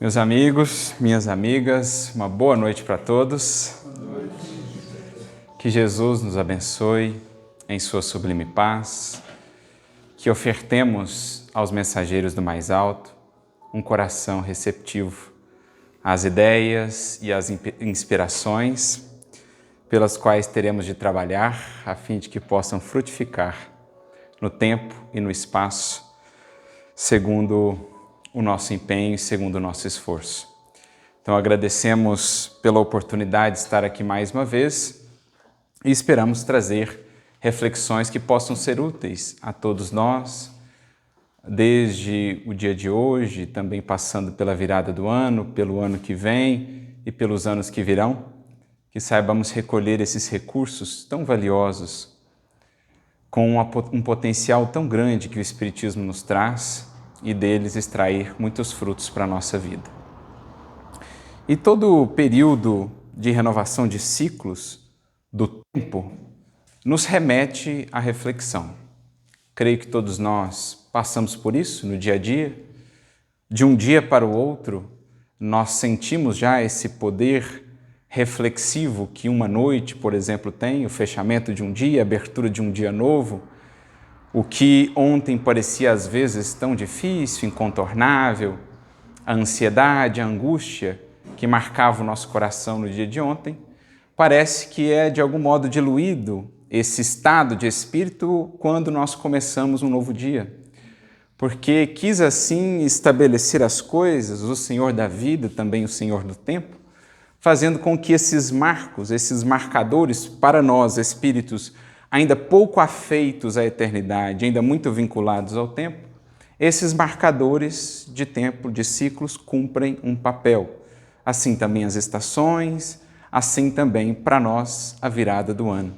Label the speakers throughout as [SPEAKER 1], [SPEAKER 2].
[SPEAKER 1] Meus amigos, minhas amigas, uma boa noite para todos. Que Jesus nos abençoe em sua sublime paz, que ofertemos aos mensageiros do mais alto um coração receptivo às ideias e às inspirações pelas quais teremos de trabalhar a fim de que possam frutificar no tempo e no espaço, segundo o nosso empenho e segundo o nosso esforço. Então agradecemos pela oportunidade de estar aqui mais uma vez e esperamos trazer reflexões que possam ser úteis a todos nós, desde o dia de hoje, também passando pela virada do ano, pelo ano que vem e pelos anos que virão, que saibamos recolher esses recursos tão valiosos com um potencial tão grande que o Espiritismo nos traz e deles extrair muitos frutos para a nossa vida. E todo o período de renovação de ciclos do tempo nos remete à reflexão. Creio que todos nós passamos por isso no dia a dia. De um dia para o outro, nós sentimos já esse poder reflexivo que uma noite, por exemplo, tem, o fechamento de um dia, a abertura de um dia novo. O que ontem parecia às vezes tão difícil, incontornável, a ansiedade, a angústia que marcava o nosso coração no dia de ontem, parece que é de algum modo diluído esse estado de espírito quando nós começamos um novo dia. Porque quis assim estabelecer as coisas, o Senhor da vida, também o Senhor do tempo, fazendo com que esses marcos, esses marcadores para nós, espíritos ainda pouco afeitos à eternidade, ainda muito vinculados ao tempo, esses marcadores de tempo, de ciclos, cumprem um papel. Assim também as estações, assim também para nós a virada do ano.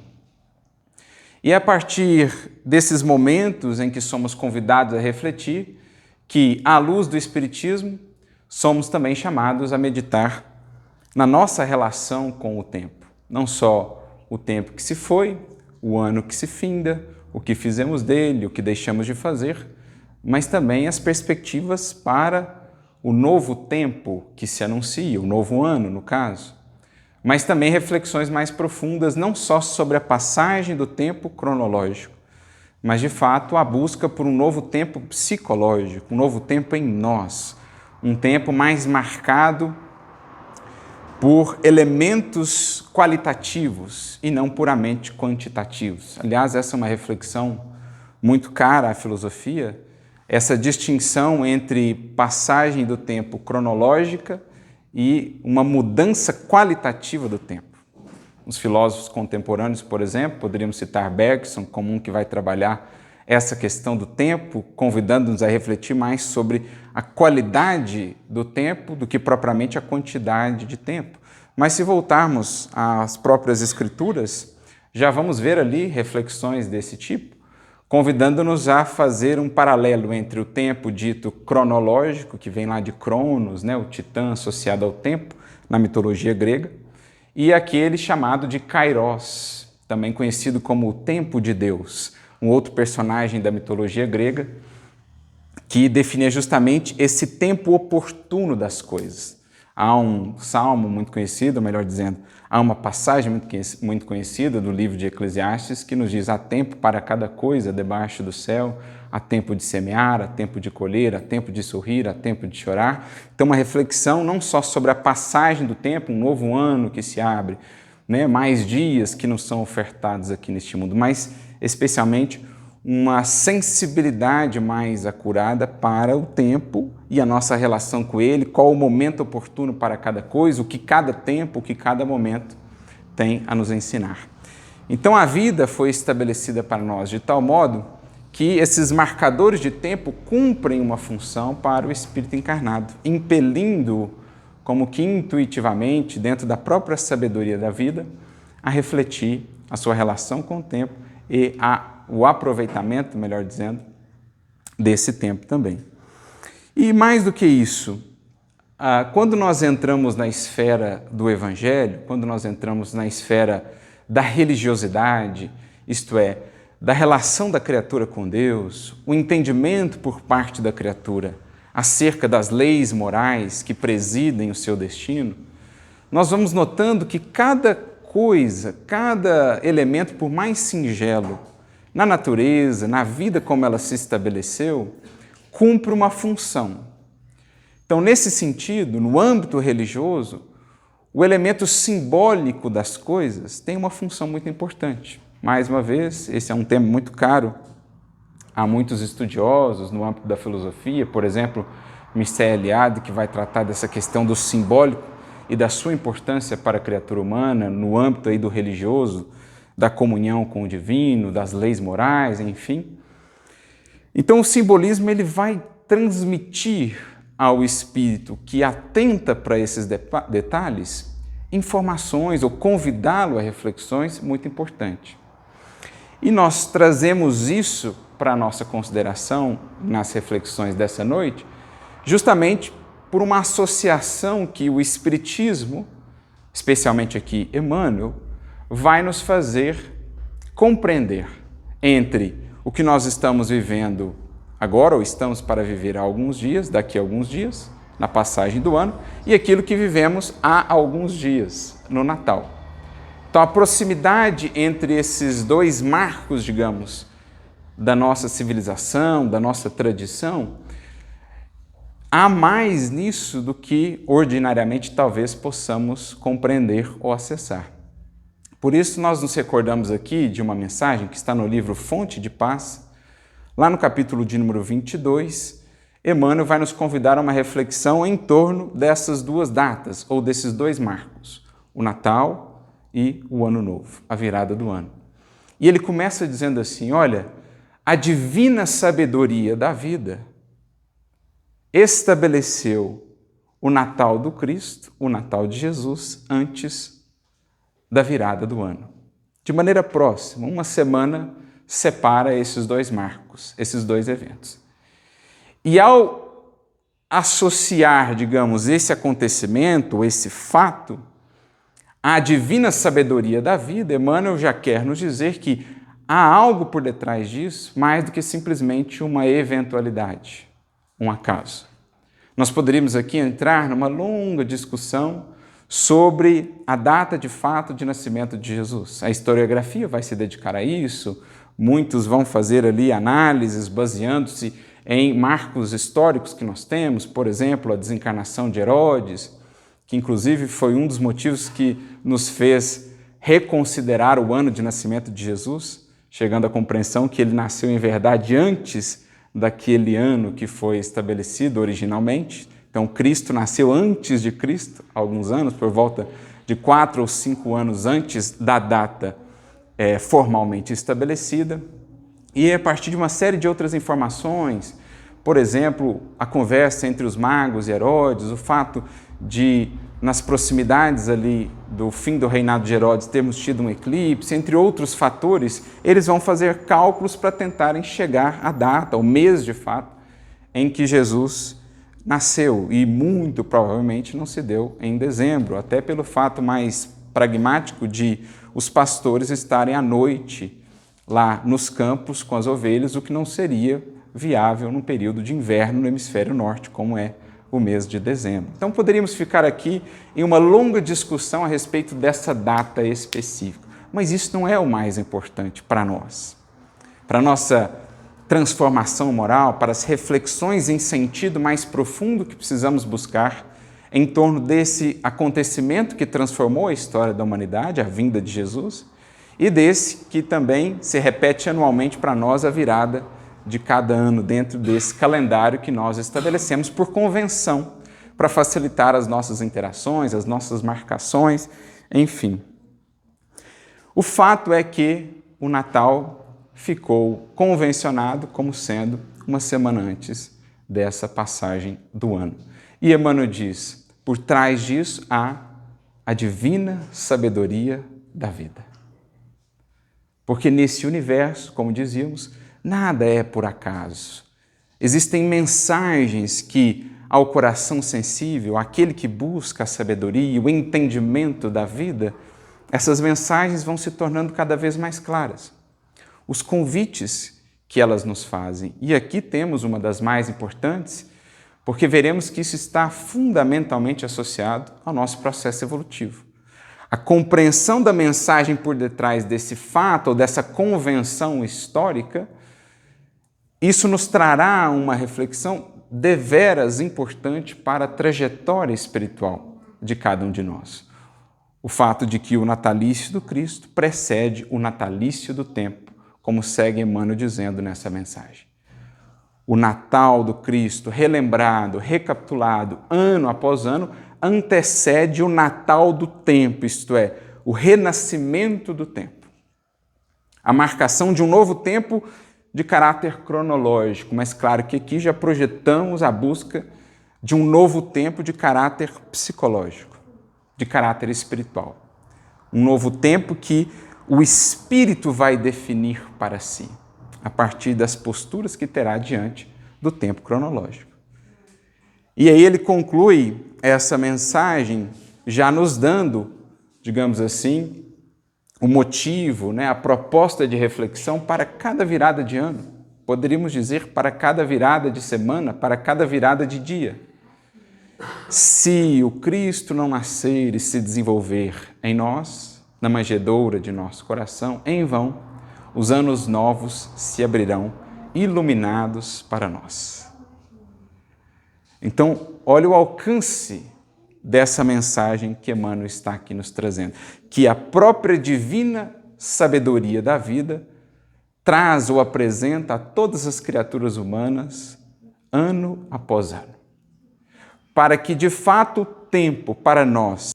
[SPEAKER 1] E é a partir desses momentos em que somos convidados a refletir que, à luz do Espiritismo, somos também chamados a meditar na nossa relação com o tempo. Não só o tempo que se foi, o ano que se finda, o que fizemos dele, o que deixamos de fazer, mas também as perspectivas para o novo tempo que se anuncia, o novo ano, no caso. Mas também reflexões mais profundas, não só sobre a passagem do tempo cronológico, mas, de fato, a busca por um novo tempo psicológico, um novo tempo em nós, um tempo mais marcado por elementos qualitativos e não puramente quantitativos. Aliás, essa é uma reflexão muito cara à filosofia, essa distinção entre passagem do tempo cronológica e uma mudança qualitativa do tempo. Os filósofos contemporâneos, por exemplo, poderíamos citar Bergson como um que vai trabalhar essa questão do tempo, convidando-nos a refletir mais sobre a qualidade do tempo do que propriamente a quantidade de tempo. Mas se voltarmos às próprias Escrituras, já vamos ver ali reflexões desse tipo, convidando-nos a fazer um paralelo entre o tempo dito cronológico, que vem lá de Cronos, o titã associado ao tempo, na mitologia grega, e aquele chamado de Kairos, também conhecido como o tempo de Deus, um outro personagem da mitologia grega, que definia justamente esse tempo oportuno das coisas. Há um salmo muito conhecido, melhor dizendo, há uma passagem muito conhecida do livro de Eclesiastes que nos diz: há tempo para cada coisa debaixo do céu, há tempo de semear, há tempo de colher, há tempo de sorrir, há tempo de chorar. Então, uma reflexão não só sobre a passagem do tempo, um novo ano que se abre, mais dias que nos são ofertados aqui neste mundo, mas especialmente uma sensibilidade mais acurada para o tempo e a nossa relação com ele, qual o momento oportuno para cada coisa, o que cada tempo, o que cada momento tem a nos ensinar. Então a vida foi estabelecida para nós de tal modo que esses marcadores de tempo cumprem uma função para o espírito encarnado, impelindo, como que intuitivamente, dentro da própria sabedoria da vida, a refletir a sua relação com o tempo e o aproveitamento, melhor dizendo, desse tempo também. E mais do que isso, quando nós entramos na esfera do Evangelho, quando nós entramos na esfera da religiosidade, isto é, da relação da criatura com Deus, o entendimento por parte da criatura acerca das leis morais que presidem o seu destino, nós vamos notando que cada coisa, cada elemento, por mais singelo, na natureza, na vida como ela se estabeleceu, cumpre uma função. Então, nesse sentido, no âmbito religioso, o elemento simbólico das coisas tem uma função muito importante. Mais uma vez, esse é um tema muito caro a muitos estudiosos no âmbito da filosofia, por exemplo, Mircea Eliade, que vai tratar dessa questão do simbólico e da sua importância para a criatura humana no âmbito aí do religioso, da comunhão com o divino, das leis morais, enfim. Então, o simbolismo ele vai transmitir ao espírito que atenta para esses detalhes informações ou convidá-lo a reflexões muito importantes. E nós trazemos isso para a nossa consideração nas reflexões dessa noite, justamente por uma associação que o Espiritismo, especialmente aqui Emmanuel, vai nos fazer compreender entre o que nós estamos vivendo agora, ou estamos para viver há alguns dias, daqui a alguns dias, na passagem do ano, e aquilo que vivemos há alguns dias, no Natal. Então, a proximidade entre esses dois marcos, digamos, da nossa civilização, da nossa tradição, há mais nisso do que ordinariamente talvez possamos compreender ou acessar. Por isso, nós nos recordamos aqui de uma mensagem que está no livro Fonte de Paz. Lá no capítulo de número 22, Emmanuel vai nos convidar a uma reflexão em torno dessas duas datas, ou desses dois marcos, o Natal e o Ano Novo, a virada do ano. E ele começa dizendo assim, olha, a divina sabedoria da vida estabeleceu o Natal do Cristo, o Natal de Jesus, antes da virada do ano. De maneira próxima, uma semana separa esses dois marcos, esses dois eventos. E ao associar, digamos, esse acontecimento, esse fato, à divina sabedoria da vida, Emmanuel já quer nos dizer que há algo por detrás disso, mais do que simplesmente uma eventualidade, um acaso. Nós poderíamos aqui entrar numa longa discussão sobre a data de fato de nascimento de Jesus. A historiografia vai se dedicar a isso, muitos vão fazer ali análises baseando-se em marcos históricos que nós temos, por exemplo, a desencarnação de Herodes, que inclusive foi um dos motivos que nos fez reconsiderar o ano de nascimento de Jesus, chegando à compreensão que ele nasceu em verdade antes daquele ano que foi estabelecido originalmente. Então, Cristo nasceu antes de Cristo, alguns anos, por volta de 4 ou 5 anos antes da data formalmente estabelecida. E a partir de uma série de outras informações, por exemplo, a conversa entre os magos e Herodes, o fato de, nas proximidades ali do fim do reinado de Herodes, termos tido um eclipse, entre outros fatores, eles vão fazer cálculos para tentarem chegar à data, ao mês de fato, em que Jesus nasceu, e muito provavelmente não se deu em dezembro, até pelo fato mais pragmático de os pastores estarem à noite lá nos campos com as ovelhas, o que não seria viável num período de inverno no hemisfério norte, como é o mês de dezembro. Então poderíamos ficar aqui em uma longa discussão a respeito dessa data específica, mas isso não é o mais importante para nós. Para a nossa transformação moral, para as reflexões em sentido mais profundo que precisamos buscar em torno desse acontecimento que transformou a história da humanidade, a vinda de Jesus, e desse que também se repete anualmente para nós a virada de cada ano dentro desse calendário que nós estabelecemos por convenção, para facilitar as nossas interações, as nossas marcações, enfim. O fato é que o Natal ficou convencionado como sendo uma semana antes dessa passagem do ano. E Emmanuel diz, por trás disso há a divina sabedoria da vida. Porque nesse universo, como dizíamos, nada é por acaso. Existem mensagens que, ao coração sensível, aquele que busca a sabedoria, o entendimento da vida, essas mensagens vão se tornando cada vez mais claras. Os convites que elas nos fazem. E aqui temos uma das mais importantes, porque veremos que isso está fundamentalmente associado ao nosso processo evolutivo. A compreensão da mensagem por detrás desse fato ou dessa convenção histórica, isso nos trará uma reflexão deveras importante para a trajetória espiritual de cada um de nós. O fato de que o natalício do Cristo precede o natalício do tempo, como segue Emmanuel dizendo nessa mensagem. O Natal do Cristo, relembrado, recapitulado, ano após ano, antecede o Natal do tempo, isto é, o renascimento do tempo. A marcação de um novo tempo de caráter cronológico, mas claro que aqui já projetamos a busca de um novo tempo de caráter psicológico, de caráter espiritual. Um novo tempo que o Espírito vai definir para si, a partir das posturas que terá diante do tempo cronológico. E aí ele conclui essa mensagem já nos dando, digamos assim, o motivo, a proposta de reflexão para cada virada de ano. Poderíamos dizer para cada virada de semana, para cada virada de dia. Se o Cristo não nascer e se desenvolver em nós, na manjedoura de nosso coração, em vão, os anos novos se abrirão iluminados para nós. Então, olha o alcance dessa mensagem que Emmanuel está aqui nos trazendo, que a própria divina sabedoria da vida traz ou apresenta a todas as criaturas humanas, ano após ano. Para que, de fato, o tempo para nós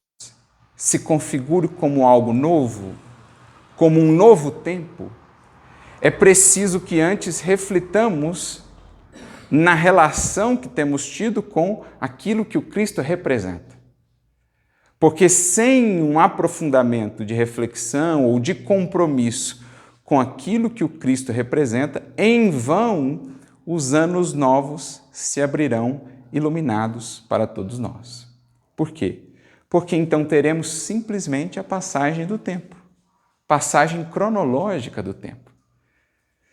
[SPEAKER 1] se configure como algo novo, como um novo tempo, é preciso que antes reflitamos na relação que temos tido com aquilo que o Cristo representa. Porque sem um aprofundamento de reflexão ou de compromisso com aquilo que o Cristo representa, em vão os anos novos se abrirão iluminados para todos nós. Por quê? Porque então teremos simplesmente a passagem do tempo, passagem cronológica do tempo.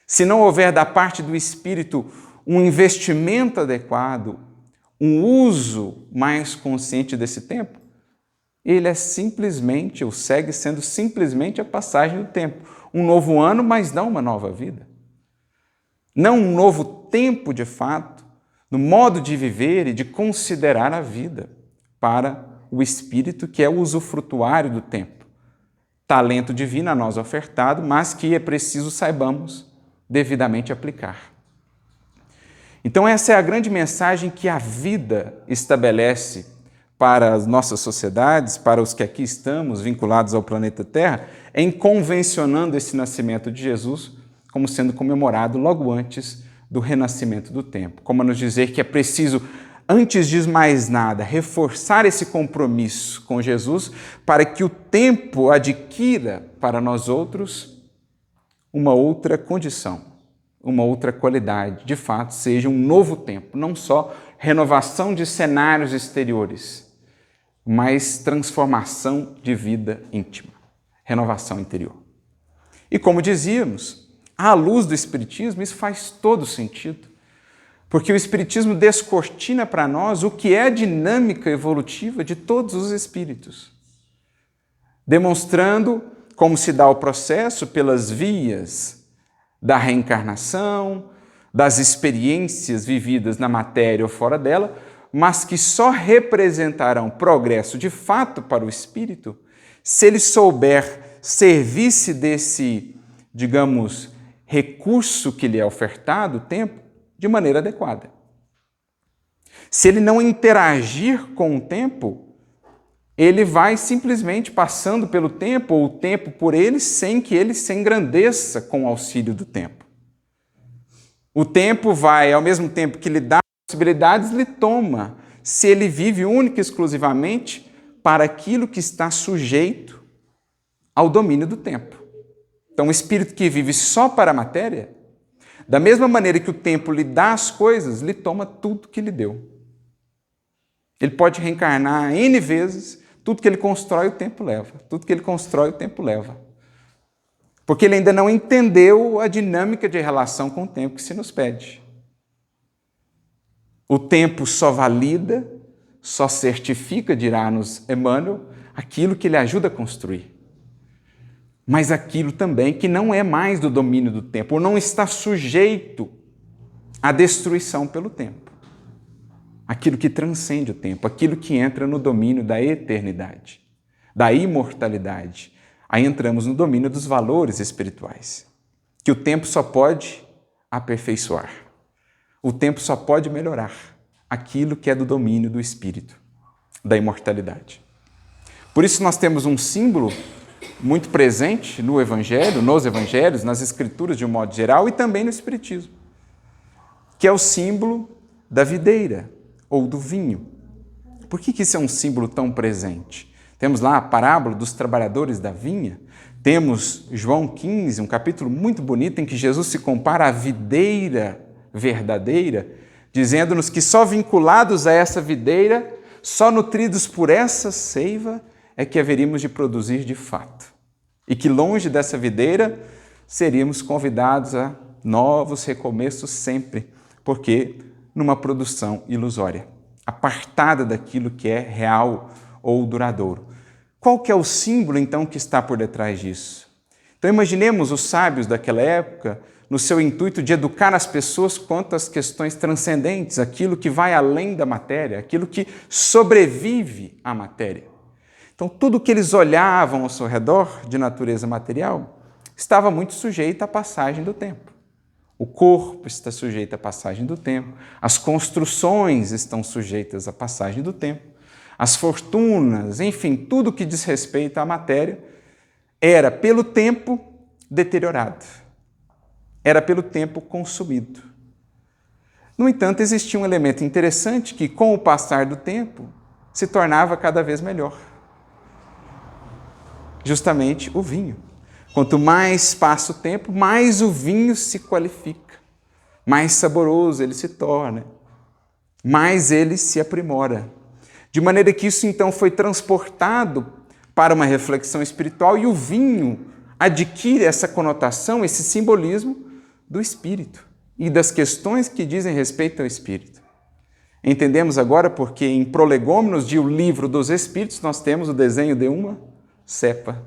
[SPEAKER 1] Se não houver da parte do Espírito um investimento adequado, um uso mais consciente desse tempo, ele é simplesmente, ou segue sendo simplesmente a passagem do tempo. Um novo ano, mas não uma nova vida. Não um novo tempo de fato, no modo de viver e de considerar a vida para o Espírito, que é o usufrutuário do tempo. Talento divino a nós ofertado, mas que é preciso saibamos devidamente aplicar. Então essa é a grande mensagem que a vida estabelece para as nossas sociedades, para os que aqui estamos vinculados ao planeta Terra, em convencionando esse nascimento de Jesus como sendo comemorado logo antes do renascimento do tempo. Como a nos dizer que é preciso, antes de mais nada, reforçar esse compromisso com Jesus para que o tempo adquira para nós outros uma outra condição, uma outra qualidade, de fato, seja um novo tempo, não só renovação de cenários exteriores, mas transformação de vida íntima, renovação interior. E como dizíamos, à luz do Espiritismo, isso faz todo sentido, porque o Espiritismo descortina para nós o que é a dinâmica evolutiva de todos os espíritos, demonstrando como se dá o processo pelas vias da reencarnação, das experiências vividas na matéria ou fora dela, mas que só representarão progresso de fato para o espírito se ele souber servir-se desse, digamos, recurso que lhe é ofertado, o tempo, de maneira adequada. Se ele não interagir com o tempo, ele vai simplesmente passando pelo tempo, ou o tempo por ele, sem que ele se engrandeça com o auxílio do tempo. O tempo vai, ao mesmo tempo que lhe dá possibilidades, lhe toma, se ele vive única e exclusivamente para aquilo que está sujeito ao domínio do tempo. Então, o espírito que vive só para a matéria, da mesma maneira que o tempo lhe dá as coisas, lhe toma tudo que lhe deu. Ele pode reencarnar N vezes, tudo que ele constrói, o tempo leva. Tudo que ele constrói, o tempo leva. Porque ele ainda não entendeu a dinâmica de relação com o tempo que se nos pede. O tempo só valida, só certifica, dirá-nos Emmanuel, aquilo que ele ajuda a construir. Mas aquilo também que não é mais do domínio do tempo, ou não está sujeito à destruição pelo tempo. Aquilo que transcende o tempo, aquilo que entra no domínio da eternidade, da imortalidade. Aí entramos no domínio dos valores espirituais, que o tempo só pode aperfeiçoar. O tempo só pode melhorar aquilo que é do domínio do espírito, da imortalidade. Por isso nós temos um símbolo muito presente no Evangelho, nos Evangelhos, nas Escrituras de um modo geral e também no Espiritismo, que é o símbolo da videira ou do vinho. Por que isso é um símbolo tão presente? Temos lá a parábola dos trabalhadores da vinha, temos João 15, um capítulo muito bonito em que Jesus se compara à videira verdadeira, dizendo-nos que só vinculados a essa videira, só nutridos por essa seiva, é que haveríamos de produzir de fato. E que longe dessa videira, seríamos convidados a novos recomeços sempre, porque numa produção ilusória, apartada daquilo que é real ou duradouro. Qual que é o símbolo, então, que está por detrás disso? Então, imaginemos os sábios daquela época no seu intuito de educar as pessoas quanto às questões transcendentes, aquilo que vai além da matéria, aquilo que sobrevive à matéria. Então, tudo que eles olhavam ao seu redor de natureza material estava muito sujeito à passagem do tempo. O corpo está sujeito à passagem do tempo, as construções estão sujeitas à passagem do tempo, as fortunas, enfim, tudo que diz respeito à matéria era, pelo tempo, deteriorado. Era, pelo tempo, consumido. No entanto, existia um elemento interessante que, com o passar do tempo, se tornava cada vez melhor. Justamente o vinho. Quanto mais passa o tempo, mais o vinho se qualifica, mais saboroso ele se torna, mais ele se aprimora. De maneira que isso então foi transportado para uma reflexão espiritual e o vinho adquire essa conotação, esse simbolismo do espírito e das questões que dizem respeito ao espírito. Entendemos agora porque em Prolegômenos de O Livro dos Espíritos nós temos o desenho de uma cepa,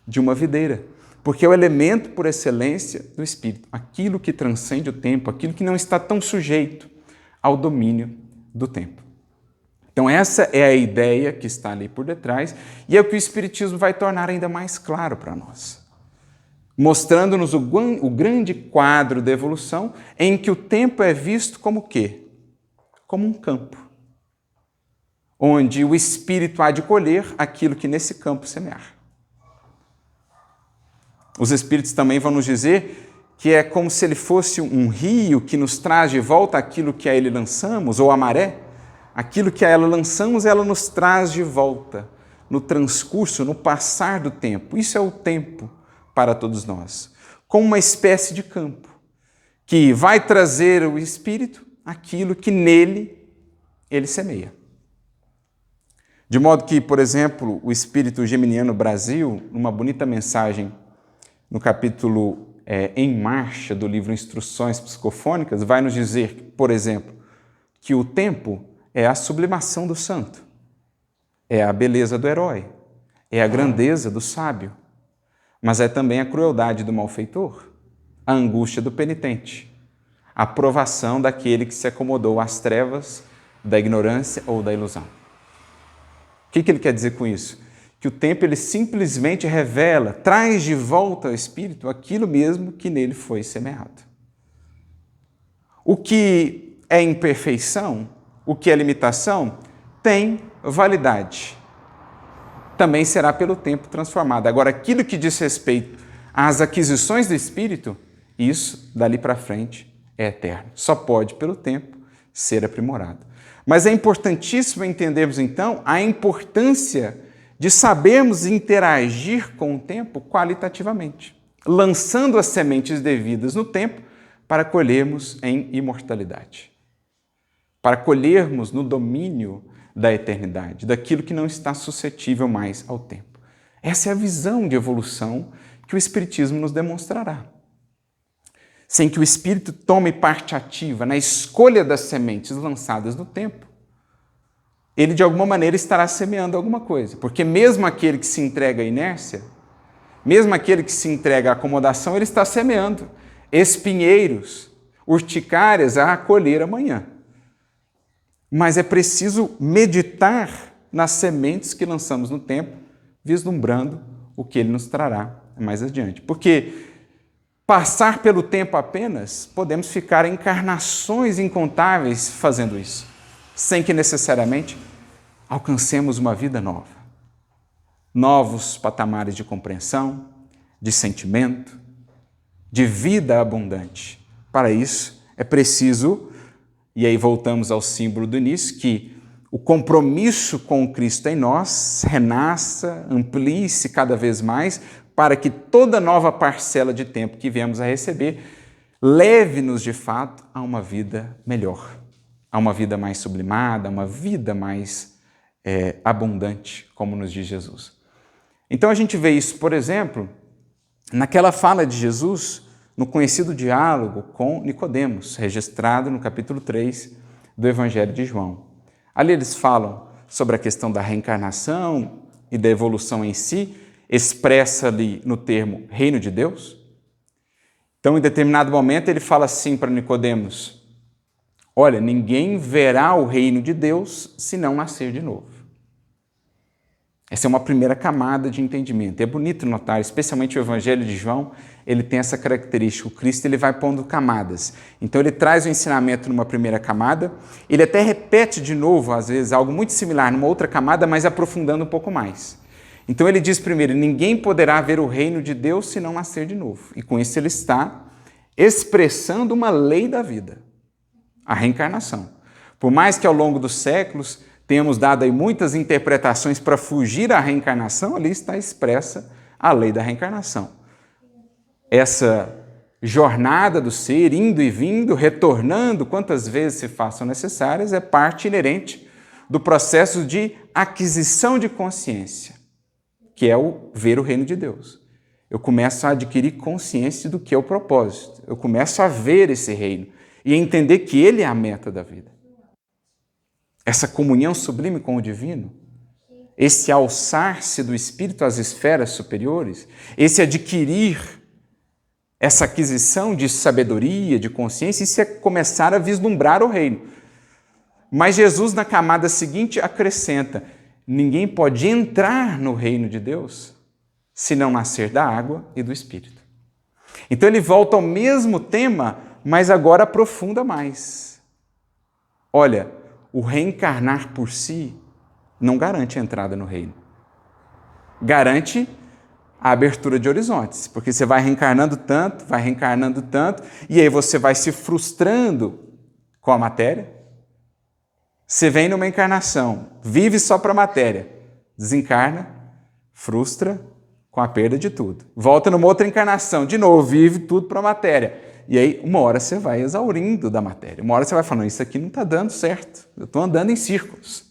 [SPEAKER 1] de uma videira, porque é o elemento por excelência do espírito, aquilo que transcende o tempo, aquilo que não está tão sujeito ao domínio do tempo. Então essa é a ideia que está ali por detrás e é o que o Espiritismo vai tornar ainda mais claro para nós, mostrando-nos o grande quadro da evolução em que o tempo é visto como o quê? Como um campo, onde o espírito há de colher aquilo que nesse campo semear. Os espíritos também vão nos dizer que é como se ele fosse um rio que nos traz de volta aquilo que a ele lançamos, ou a maré. Aquilo que a ela lançamos, ela nos traz de volta, no transcurso, no passar do tempo. Isso é o tempo para todos nós, como uma espécie de campo, que vai trazer ao espírito aquilo que nele ele semeia. De modo que, por exemplo, o Espírito Geminiano Brasil, numa bonita mensagem no capítulo Em Marcha do livro Instruções Psicofônicas, vai nos dizer, por exemplo, que o tempo é a sublimação do santo, é a beleza do herói, é a grandeza do sábio, mas é também a crueldade do malfeitor, a angústia do penitente, a provação daquele que se acomodou às trevas da ignorância ou da ilusão. O que ele quer dizer com isso? Que o tempo ele simplesmente revela, traz de volta ao espírito aquilo mesmo que nele foi semeado. O que é imperfeição, o que é limitação, tem validade. Também será pelo tempo transformado. Agora, aquilo que diz respeito às aquisições do espírito, isso, dali para frente, é eterno. Só pode, pelo tempo, ser aprimorado. Mas é importantíssimo entendermos, então, a importância de sabermos interagir com o tempo qualitativamente, lançando as sementes devidas no tempo para colhermos em imortalidade, para colhermos no domínio da eternidade, daquilo que não está suscetível mais ao tempo. Essa é a visão de evolução que o Espiritismo nos demonstrará. sem que o Espírito tome parte ativa na escolha das sementes lançadas no tempo, ele de alguma maneira estará semeando alguma coisa. Porque mesmo aquele que se entrega à inércia, mesmo aquele que se entrega à acomodação, ele está semeando espinheiros, urticárias a colher amanhã. Mas é preciso meditar nas sementes que lançamos no tempo, vislumbrando o que ele nos trará mais adiante. Porque passar pelo tempo apenas, podemos ficar encarnações incontáveis fazendo isso, sem que necessariamente alcancemos uma vida nova. Novos patamares de compreensão, de sentimento, de vida abundante. Para isso, é preciso, e aí voltamos ao símbolo do início, que o compromisso com o Cristo em nós renasça, amplie-se cada vez mais, para que toda nova parcela de tempo que viemos a receber leve-nos, de fato, a uma vida melhor, a uma vida mais sublimada, a uma vida mais abundante, como nos diz Jesus. Então a gente vê isso, por exemplo, naquela fala de Jesus, no conhecido diálogo com Nicodemos, registrado no capítulo 3 do Evangelho de João. Ali eles falam sobre a questão da reencarnação e da evolução em si, expressa ali no termo reino de Deus. Então, em determinado momento, ele fala assim para Nicodemos: olha, ninguém verá o reino de Deus se não nascer de novo. Essa é uma primeira camada de entendimento. É bonito notar, especialmente o Evangelho de João, ele tem essa característica. O Cristo ele vai pondo camadas. Então ele traz o ensinamento numa primeira camada, ele até repete de novo, às vezes, algo muito similar numa outra camada, mas aprofundando um pouco mais. Então ele diz primeiro, ninguém poderá ver o reino de Deus se não nascer de novo. E com isso ele está expressando uma lei da vida, a reencarnação. Por mais que ao longo dos séculos temos dado aí muitas interpretações para fugir à reencarnação, ali está expressa a lei da reencarnação. Essa jornada do ser, indo e vindo, retornando quantas vezes se façam necessárias, é parte inerente do processo de aquisição de consciência, que é o ver o reino de Deus. Eu começo a adquirir consciência do que é o propósito. Eu começo a ver esse reino e a entender que ele é a meta da vida. Essa comunhão sublime com o divino, esse alçar-se do espírito às esferas superiores, esse adquirir essa aquisição de sabedoria, de consciência, isso é começar a vislumbrar o reino. Mas Jesus, na camada seguinte, acrescenta: ninguém pode entrar no reino de Deus se não nascer da água e do Espírito. Então ele volta ao mesmo tema, mas agora aprofunda mais. Olha, o reencarnar por si não garante a entrada no reino. Garante a abertura de horizontes, porque você vai reencarnando tanto, e aí você vai se frustrando com a matéria. Você vem numa encarnação, vive só para a matéria, desencarna, frustra com a perda de tudo. Volta numa outra encarnação, de novo, vive tudo para a matéria. E aí, uma hora você vai exaurindo da matéria. Uma hora você vai falando, isso aqui não está dando certo. Eu estou andando em círculos.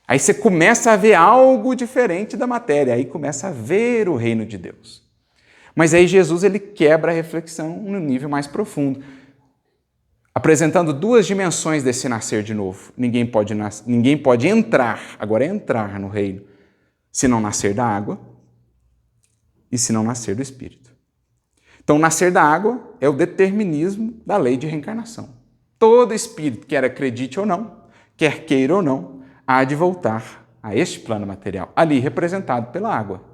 [SPEAKER 1] Aí você começa a ver algo diferente da matéria. Aí começa a ver o reino de Deus. Mas aí Jesus ele quebra a reflexão no nível mais profundo, apresentando duas dimensões desse nascer de novo. Ninguém pode entrar, agora é entrar no reino, se não nascer da água e se não nascer do Espírito. Então, nascer da água é o determinismo da lei de reencarnação. Todo espírito, quer acredite ou não, quer queira ou não, há de voltar a este plano material, ali representado pela água.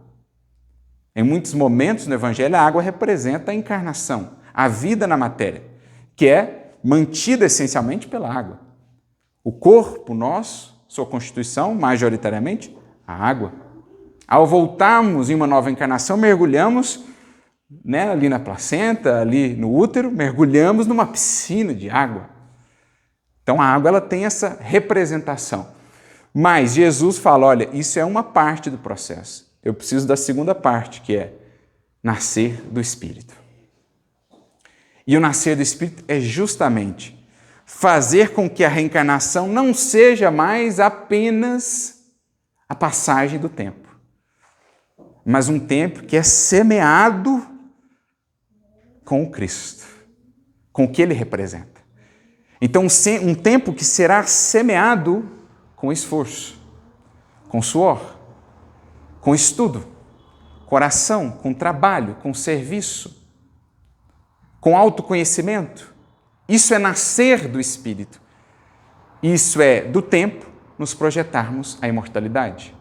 [SPEAKER 1] Em muitos momentos no Evangelho, a água representa a encarnação, a vida na matéria, que é mantida essencialmente pela água. O corpo nosso, sua constituição, majoritariamente, a água. Ao voltarmos em uma nova encarnação, mergulhamos ali na placenta, ali no útero, mergulhamos numa piscina de água. Então a água ela tem essa representação. Mas Jesus fala, olha, isso é uma parte do processo. Eu preciso da segunda parte, que é nascer do Espírito. E o nascer do Espírito é justamente fazer com que a reencarnação não seja mais apenas a passagem do tempo, mas um tempo que é semeado com o Cristo, com o que ele representa. Então, um tempo que será semeado com esforço, com suor, com estudo, com oração, com trabalho, com serviço, com autoconhecimento. Isso é nascer do Espírito. Isso é, do tempo, nos projetarmos à imortalidade.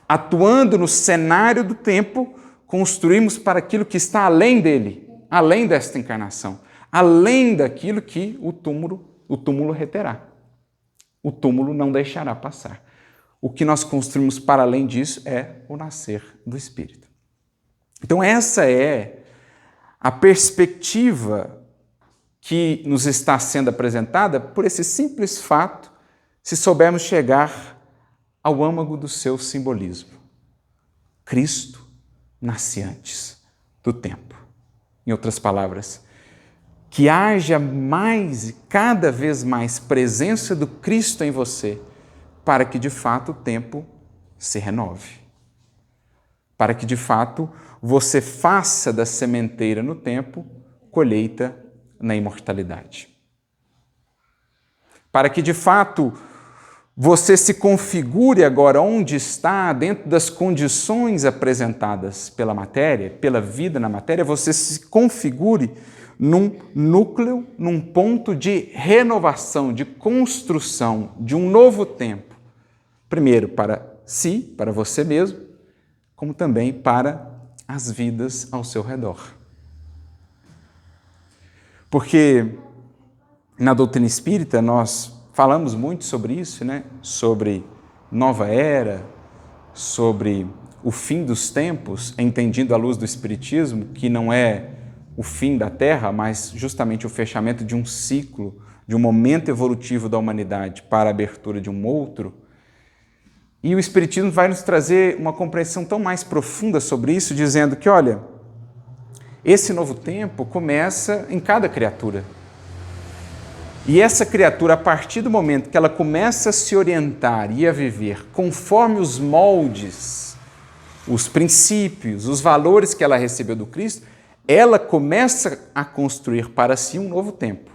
[SPEAKER 1] Atuando no cenário do tempo, construímos para aquilo que está além dele, além desta encarnação, além daquilo que o túmulo reterá. O túmulo não deixará passar. O que nós construímos para além disso é o nascer do Espírito. Então essa é a perspectiva que nos está sendo apresentada por esse simples fato, se soubermos chegar ao âmago do seu simbolismo. Cristo nasce antes do tempo. Em outras palavras, que haja mais e cada vez mais presença do Cristo em você, para que de fato o tempo se renove. Para que de fato você faça da sementeira no tempo colheita na imortalidade. Para que de fato você se configure agora onde está, dentro das condições apresentadas pela matéria, pela vida na matéria, você se configure num núcleo, num ponto de renovação, de construção de um novo tempo. Primeiro para si, para você mesmo, como também para as vidas ao seu redor. Porque na doutrina espírita nós falamos muito sobre isso, né? Sobre nova era, sobre o fim dos tempos, entendido à luz do Espiritismo, que não é o fim da Terra, mas justamente o fechamento de um ciclo, de um momento evolutivo da humanidade para a abertura de um outro. E o Espiritismo vai nos trazer uma compreensão tão mais profunda sobre isso, dizendo que, olha, esse novo tempo começa em cada criatura. E essa criatura, a partir do momento que ela começa a se orientar e a viver conforme os moldes, os princípios, os valores que ela recebeu do Cristo, ela começa a construir para si um novo tempo,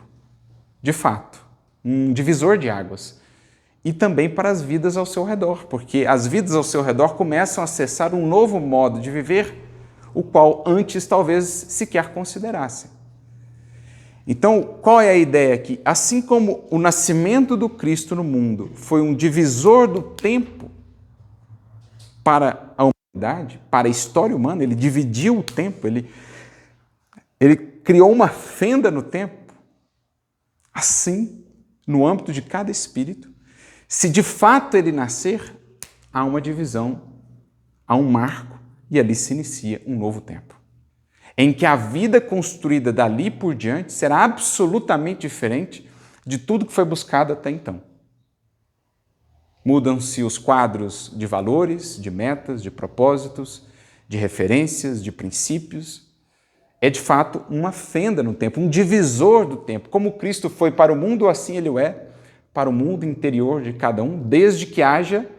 [SPEAKER 1] de fato, um divisor de águas. E também para as vidas ao seu redor, porque as vidas ao seu redor começam a acessar um novo modo de viver, o qual antes talvez sequer considerassem. Então, qual é a ideia aqui? Assim como o nascimento do Cristo no mundo foi um divisor do tempo para a humanidade, para a história humana, ele dividiu o tempo, ele criou uma fenda no tempo. Assim, no âmbito de cada espírito, se de fato ele nascer, há uma divisão, há um marco, e ali se inicia um novo tempo, em que a vida construída dali por diante será absolutamente diferente de tudo que foi buscado até então. Mudam-se os quadros de valores, de metas, de propósitos, de referências, de princípios. É de fato uma fenda no tempo, um divisor do tempo. Como Cristo foi para o mundo, assim ele o é para o mundo interior de cada um, desde que haja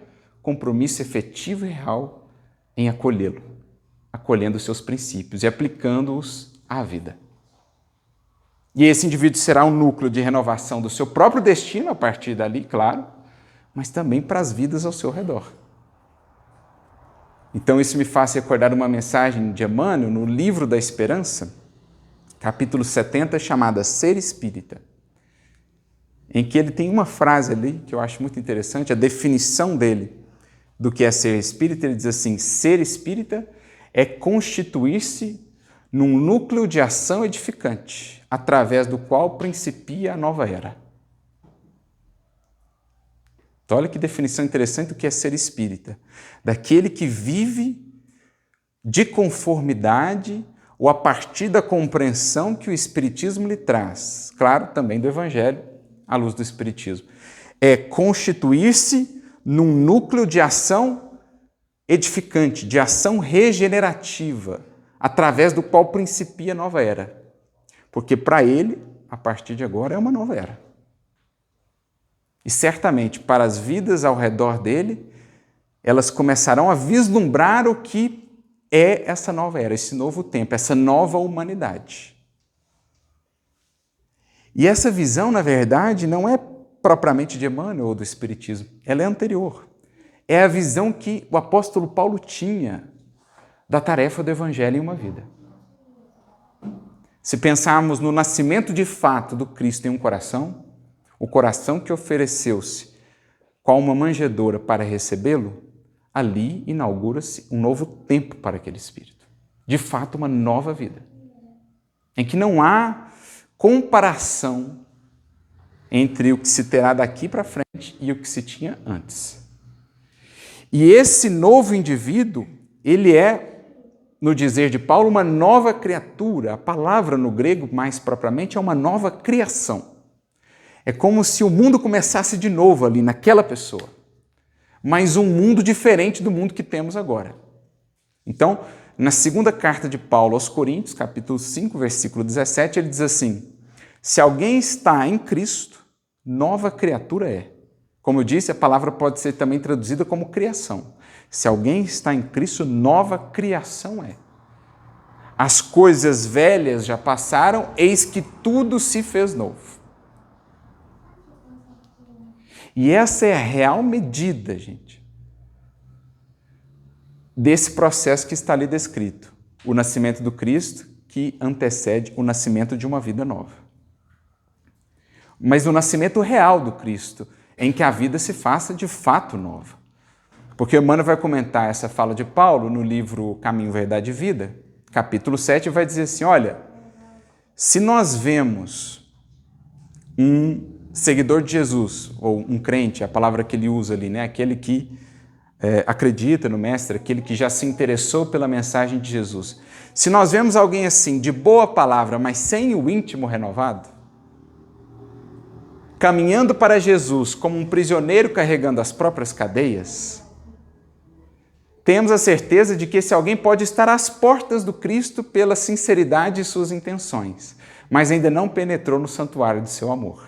[SPEAKER 1] compromisso efetivo e real em acolhê-lo, acolhendo os seus princípios e aplicando-os à vida. E esse indivíduo será um núcleo de renovação do seu próprio destino a partir dali, claro, mas também para as vidas ao seu redor. Então isso me faz recordar uma mensagem de Emmanuel no Livro da Esperança, capítulo 70, chamada Ser Espírita, em que ele tem uma frase ali que eu acho muito interessante, a definição dele do que é ser espírita. Ele diz assim: ser espírita é constituir-se num núcleo de ação edificante, através do qual principia a nova era. Então, olha que definição interessante do que é ser espírita. Daquele que vive de conformidade ou a partir da compreensão que o Espiritismo lhe traz. Claro, também do Evangelho, à luz do Espiritismo. É constituir-se num núcleo de ação edificante, de ação regenerativa, através do qual principia a nova era. Porque para ele, a partir de agora, é uma nova era. E certamente, para as vidas ao redor dele, elas começarão a vislumbrar o que é essa nova era, esse novo tempo, essa nova humanidade. E essa visão, na verdade, não é propriamente de Emmanuel ou do Espiritismo, ela é anterior. É a visão que o apóstolo Paulo tinha da tarefa do Evangelho em uma vida. Se pensarmos no nascimento de fato do Cristo em um coração, o coração que ofereceu-se qual uma manjedoura para recebê-lo, ali inaugura-se um novo tempo para aquele Espírito. De fato, uma nova vida, em que não há comparação entre o que se terá daqui para frente e o que se tinha antes. E esse novo indivíduo, ele é, no dizer de Paulo, uma nova criatura. A palavra no grego, mais propriamente, é uma nova criação. É como se o mundo começasse de novo ali naquela pessoa, mas um mundo diferente do mundo que temos agora. Então, na segunda carta de Paulo aos Coríntios, capítulo 5, versículo 17, ele diz assim: se alguém está em Cristo, nova criatura é. Como eu disse, a palavra pode ser também traduzida como criação. Se alguém está em Cristo, nova criação é. As coisas velhas já passaram, eis que tudo se fez novo. E essa é a real medida, gente, desse processo que está ali descrito. O nascimento do Cristo que antecede o nascimento de uma vida nova. Mas o nascimento real do Cristo, em que a vida se faça de fato nova. Porque Emmanuel vai comentar essa fala de Paulo no livro Caminho, Verdade e Vida, capítulo 7, vai dizer assim, olha, se nós vemos um seguidor de Jesus, ou um crente, a palavra que ele usa ali, né? Aquele que acredita no Mestre, aquele que já se interessou pela mensagem de Jesus. Se nós vemos alguém assim, de boa palavra, mas sem o íntimo renovado, caminhando para Jesus como um prisioneiro carregando as próprias cadeias, temos a certeza de que esse alguém pode estar às portas do Cristo pela sinceridade de suas intenções, mas ainda não penetrou no santuário de seu amor.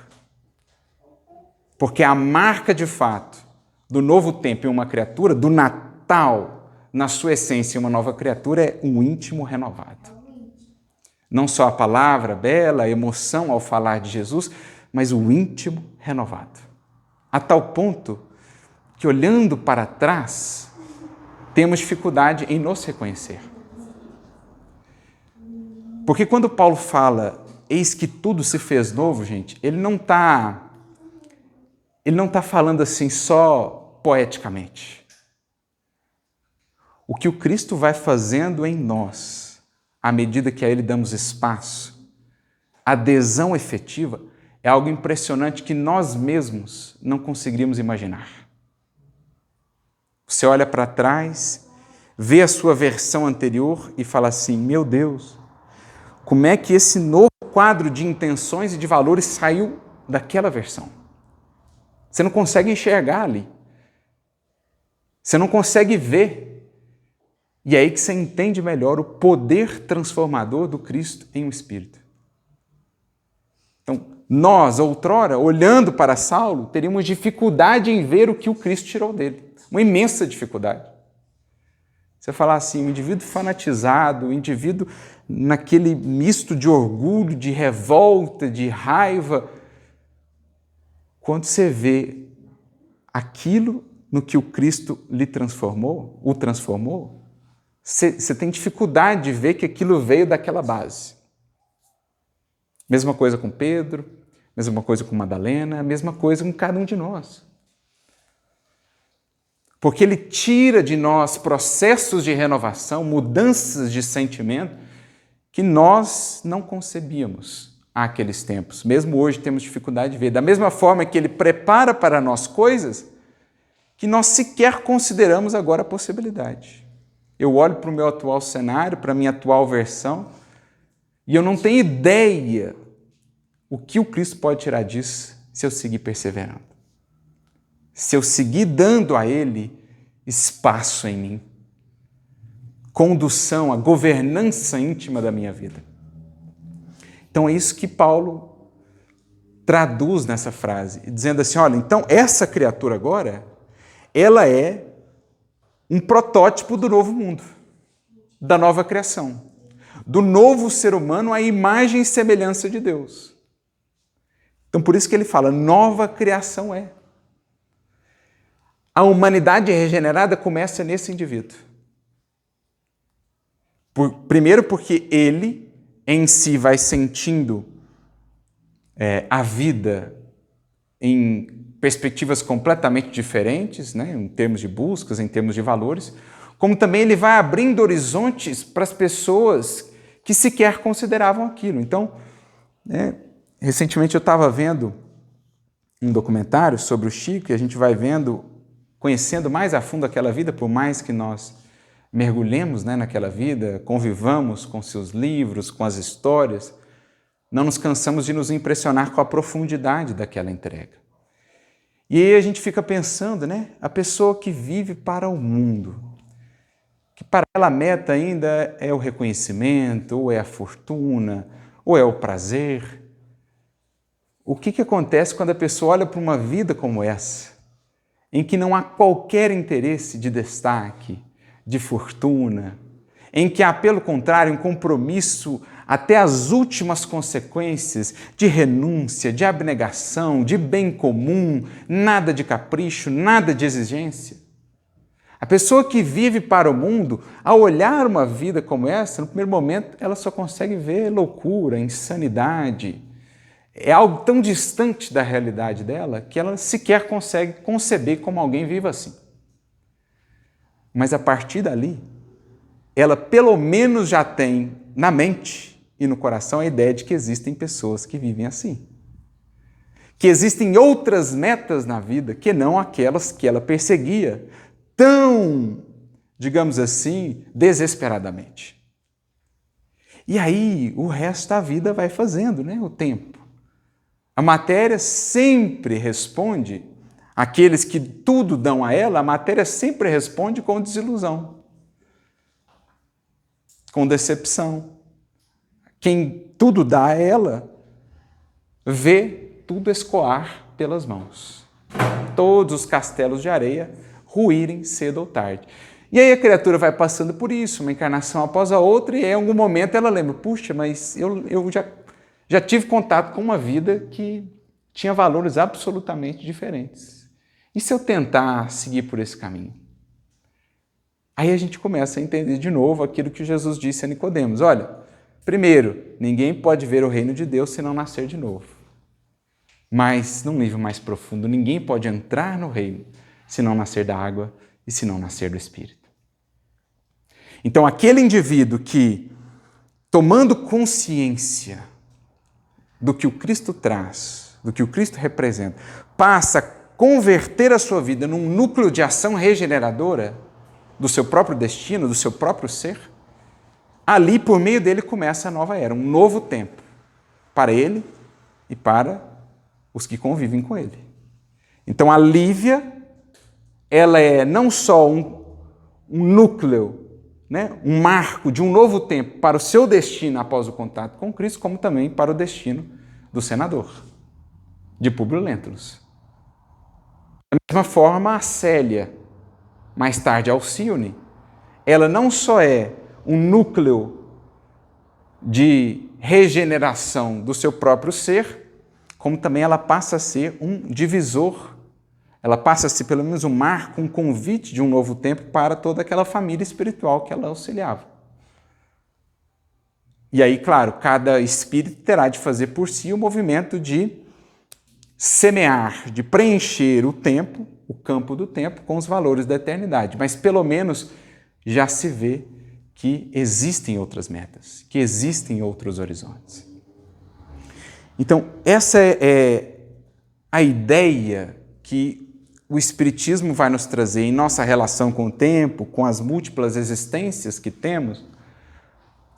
[SPEAKER 1] Porque a marca de fato do novo tempo em uma criatura, do Natal, na sua essência, uma nova criatura, é um íntimo renovado. Não só a palavra bela, a emoção ao falar de Jesus, mas o íntimo renovado. A tal ponto que, olhando para trás, temos dificuldade em nos reconhecer. Porque quando Paulo fala, eis que tudo se fez novo, gente, ele não está falando assim só poeticamente. O que o Cristo vai fazendo em nós, à medida que a Ele damos espaço, adesão efetiva, é algo impressionante que nós mesmos não conseguiríamos imaginar. Você olha para trás, vê a sua versão anterior e fala assim, meu Deus, como é que esse novo quadro de intenções e de valores saiu daquela versão? Você não consegue enxergar ali. Você não consegue ver. E é aí que você entende melhor o poder transformador do Cristo em um Espírito. Então, nós, outrora, olhando para Saulo, teríamos dificuldade em ver o que o Cristo tirou dele. Uma imensa dificuldade. Você falar assim, um indivíduo fanatizado, um indivíduo naquele misto de orgulho, de revolta, de raiva. Quando você vê aquilo no que o Cristo lhe transformou, o transformou, você tem dificuldade de ver que aquilo veio daquela base. Mesma coisa com Pedro, mesma coisa com Madalena, mesma coisa com cada um de nós. Porque ele tira de nós processos de renovação, mudanças de sentimento que nós não concebíamos àqueles tempos. Mesmo hoje temos dificuldade de ver. Da mesma forma que ele prepara para nós coisas que nós sequer consideramos agora a possibilidade. Eu olho para o meu atual cenário, para a minha atual versão, e eu não tenho ideia o que o Cristo pode tirar disso se eu seguir perseverando. Se eu seguir dando a Ele espaço em mim, condução, a governança íntima da minha vida. Então é isso que Paulo traduz nessa frase, dizendo assim, olha, então essa criatura agora, ela é um protótipo do novo mundo, da nova criação, do novo ser humano à imagem e semelhança de Deus. Então, por isso que ele fala, nova criação é. A humanidade regenerada começa nesse indivíduo. Primeiro porque ele, em si, vai sentindo a vida em perspectivas completamente diferentes, né? Em termos de buscas, em termos de valores, como também ele vai abrindo horizontes para as pessoas que sequer consideravam aquilo. Então, recentemente eu estava vendo um documentário sobre o Chico, e a gente vai conhecendo mais a fundo aquela vida, por mais que nós mergulhemos, né, naquela vida, convivamos com seus livros, com as histórias, não nos cansamos de nos impressionar com a profundidade daquela entrega. E aí a gente fica pensando, né, a pessoa que vive para o mundo, que para ela a meta ainda é o reconhecimento, ou é a fortuna, ou é o prazer. O que acontece quando a pessoa olha para uma vida como essa, em que não há qualquer interesse de destaque, de fortuna, em que há, pelo contrário, um compromisso até as últimas consequências de renúncia, de abnegação, de bem comum, nada de capricho, nada de exigência? A pessoa que vive para o mundo, ao olhar uma vida como essa, no primeiro momento, ela só consegue ver loucura, insanidade. É algo tão distante da realidade dela que ela sequer consegue conceber como alguém viva assim. Mas a partir dali, ela pelo menos já tem na mente e no coração a ideia de que existem pessoas que vivem assim. Que existem outras metas na vida que não aquelas que ela perseguia tão, digamos assim, desesperadamente. E aí o resto da vida vai fazendo, né? O tempo. A matéria sempre responde, aqueles que tudo dão a ela, a matéria sempre responde com desilusão, com decepção. Quem tudo dá a ela, vê tudo escoar pelas mãos. Todos os castelos de areia ruírem cedo ou tarde. E aí a criatura vai passando por isso, uma encarnação após a outra, e em algum momento ela lembra, puxa, mas eu já tive contato com uma vida que tinha valores absolutamente diferentes. E se eu tentar seguir por esse caminho? Aí a gente começa a entender de novo aquilo que Jesus disse a Nicodemos. Olha, primeiro, ninguém pode ver o reino de Deus se não nascer de novo. Mas, num nível mais profundo, ninguém pode entrar no reino se não nascer da água e se não nascer do Espírito. Então, aquele indivíduo que, tomando consciência do que o Cristo traz, do que o Cristo representa, passa a converter a sua vida num núcleo de ação regeneradora do seu próprio destino, do seu próprio ser, ali, por meio dele, começa a nova era, um novo tempo, para ele e para os que convivem com ele. Então, a Lívia, ela é não só um núcleo, né, um marco de um novo tempo para o seu destino após o contato com Cristo, como também para o destino do senador, de Públio Lentulus. Da mesma forma, a Célia, mais tarde Alcione, ela não só é um núcleo de regeneração do seu próprio ser, como também ela passa a ser um divisor. Ela passa a ser pelo menos um marco, um convite de um novo tempo para toda aquela família espiritual que ela auxiliava. E aí, claro, cada espírito terá de fazer por si o movimento de semear, de preencher o tempo, o campo do tempo, com os valores da eternidade. Mas pelo menos já se vê que existem outras metas, que existem outros horizontes. Então, essa é a ideia que o Espiritismo vai nos trazer em nossa relação com o tempo, com as múltiplas existências que temos,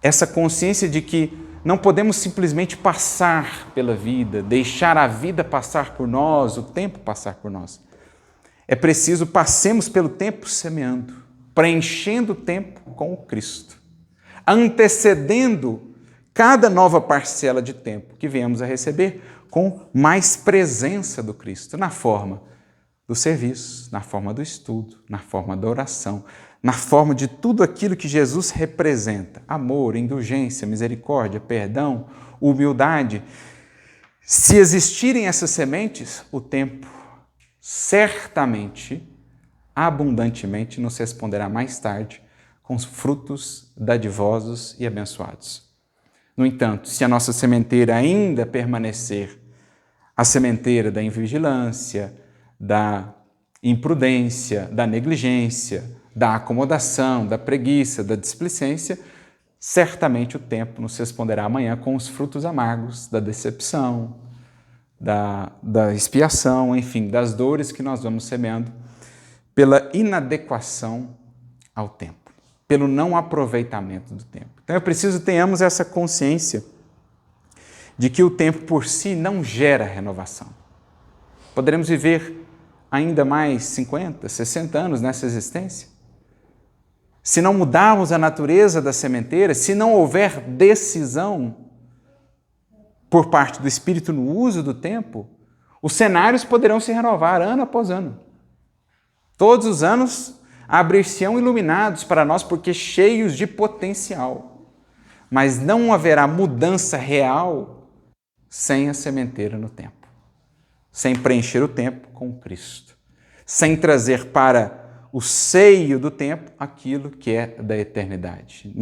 [SPEAKER 1] essa consciência de que não podemos simplesmente passar pela vida, deixar a vida passar por nós, o tempo passar por nós. É preciso passemos pelo tempo semeando, preenchendo o tempo com o Cristo, antecedendo cada nova parcela de tempo que venhamos a receber com mais presença do Cristo, na forma do serviço, na forma do estudo, na forma da oração, na forma de tudo aquilo que Jesus representa: amor, indulgência, misericórdia, perdão, humildade, Se existirem essas sementes, o tempo certamente, abundantemente, nos responderá mais tarde com os frutos dadivosos e abençoados. No entanto, se a nossa sementeira ainda permanecer a sementeira da invigilância, da imprudência, da negligência, da acomodação, da preguiça, da displicência, certamente o tempo nos responderá amanhã com os frutos amargos da decepção, da expiação, enfim, das dores que nós vamos semeando pela inadequação ao tempo, pelo não aproveitamento do tempo. Então é preciso que tenhamos essa consciência de que o tempo por si não gera renovação. Poderemos viver ainda mais 50, 60 anos nessa existência? Se não mudarmos a natureza da sementeira, se não houver decisão por parte do Espírito no uso do tempo, os cenários poderão se renovar ano após ano. Todos os anos abrir-se-ão iluminados para nós porque cheios de potencial, mas não haverá mudança real sem a sementeira no tempo, sem preencher o tempo com Cristo, sem trazer para o seio do tempo aquilo que é da eternidade.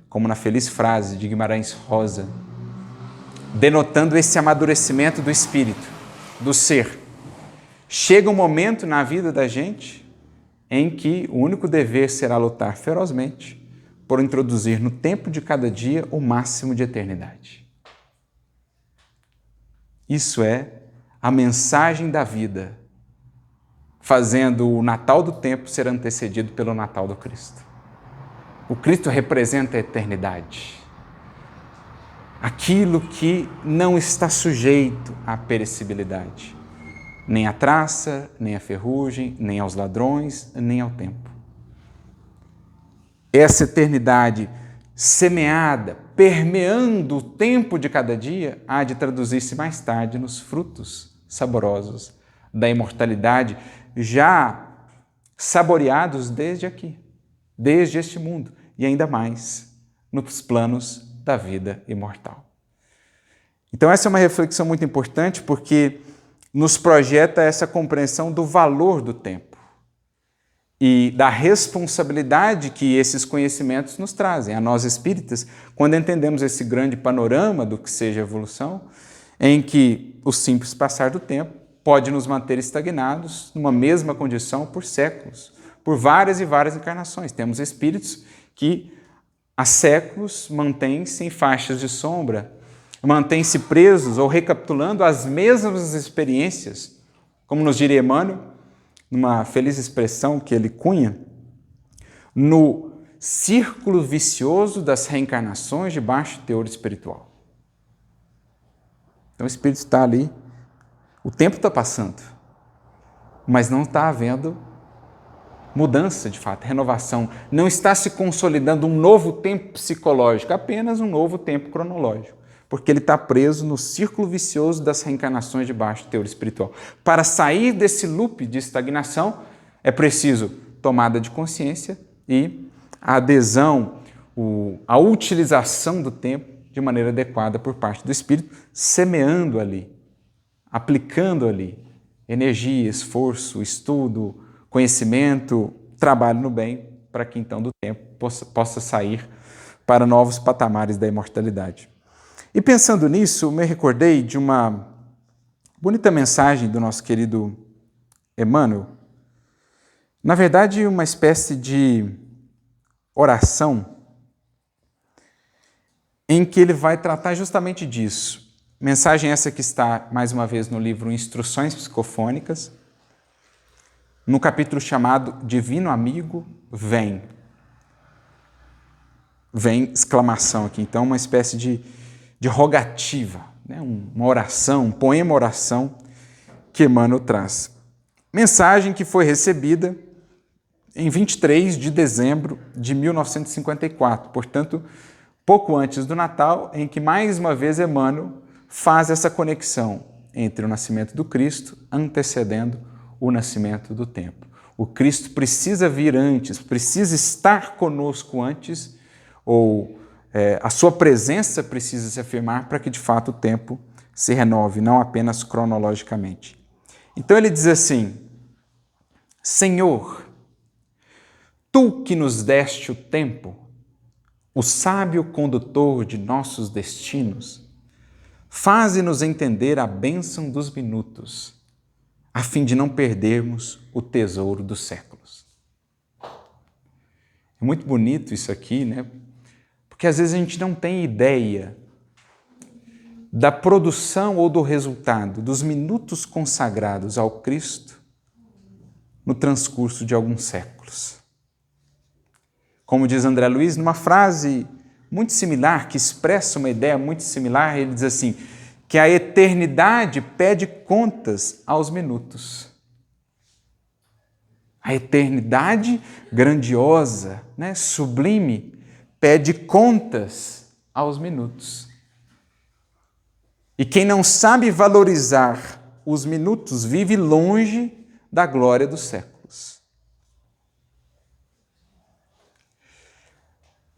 [SPEAKER 1] Como na feliz frase de Guimarães Rosa, denotando esse amadurecimento do espírito, do ser. Chega um momento na vida da gente em que o único dever será lutar ferozmente por introduzir no tempo de cada dia o máximo de eternidade. Isso é a mensagem da vida, fazendo o Natal do tempo ser antecedido pelo Natal do Cristo. O Cristo representa a eternidade. Aquilo que não está sujeito à perecibilidade, nem à traça, nem à ferrugem, nem aos ladrões, nem ao tempo. Essa eternidade semeada, permeando o tempo de cada dia, há de traduzir-se mais tarde nos frutos saborosos da imortalidade, já saboreados desde aqui, desde este mundo, e ainda mais nos planos da vida imortal. Então essa é uma reflexão muito importante porque nos projeta essa compreensão do valor do tempo e da responsabilidade que esses conhecimentos nos trazem a nós espíritas, quando entendemos esse grande panorama do que seja a evolução, em que o simples passar do tempo pode nos manter estagnados numa mesma condição por séculos, por várias e várias encarnações. Temos espíritos que há séculos mantêm-se em faixas de sombra, mantêm-se presos ou recapitulando as mesmas experiências, como nos diria Emmanuel, numa feliz expressão que ele cunha, no círculo vicioso das reencarnações de baixo teor espiritual. Então o espírito está ali, o tempo está passando, mas não está havendo mudança de fato, renovação. Não está se consolidando um novo tempo psicológico, apenas um novo tempo cronológico, porque ele está preso no círculo vicioso das reencarnações de baixo teor espiritual. Para sair desse loop de estagnação, é preciso tomada de consciência e a adesão, a utilização do tempo de maneira adequada por parte do espírito, semeando ali, aplicando ali energia, esforço, estudo, conhecimento, trabalho no bem, para que então do tempo possa sair para novos patamares da imortalidade. E pensando nisso, me recordei de uma bonita mensagem do nosso querido Emmanuel, na verdade uma espécie de oração em que ele vai tratar justamente disso. Mensagem essa que está, mais uma vez, no livro Instruções Psicofônicas, no capítulo chamado Divino Amigo, Vem. Vem, exclamação aqui. Então, uma espécie de rogativa, né? Uma oração, um poema-oração que Emmanuel traz. Mensagem que foi recebida em 23 de dezembro de 1954, portanto, pouco antes do Natal, em que, mais uma vez, Emmanuel faz essa conexão entre o nascimento do Cristo antecedendo o nascimento do tempo. O Cristo precisa vir antes, precisa estar conosco antes, ou a sua presença precisa se afirmar para que de fato o tempo se renove, não apenas cronologicamente. Então ele diz assim: Senhor, tu que nos deste o tempo, o sábio condutor de nossos destinos, faze-nos entender a bênção dos minutos, a fim de não perdermos o tesouro dos séculos. É muito bonito isso aqui, né? Porque às vezes a gente não tem ideia da produção ou do resultado dos minutos consagrados ao Cristo no transcurso de alguns séculos. Como diz André Luiz, numa frase muito similar, que expressa uma ideia muito similar, ele diz assim, que a eternidade pede contas aos minutos. A eternidade grandiosa, né, sublime, pede contas aos minutos. E quem não sabe valorizar os minutos vive longe da glória dos séculos.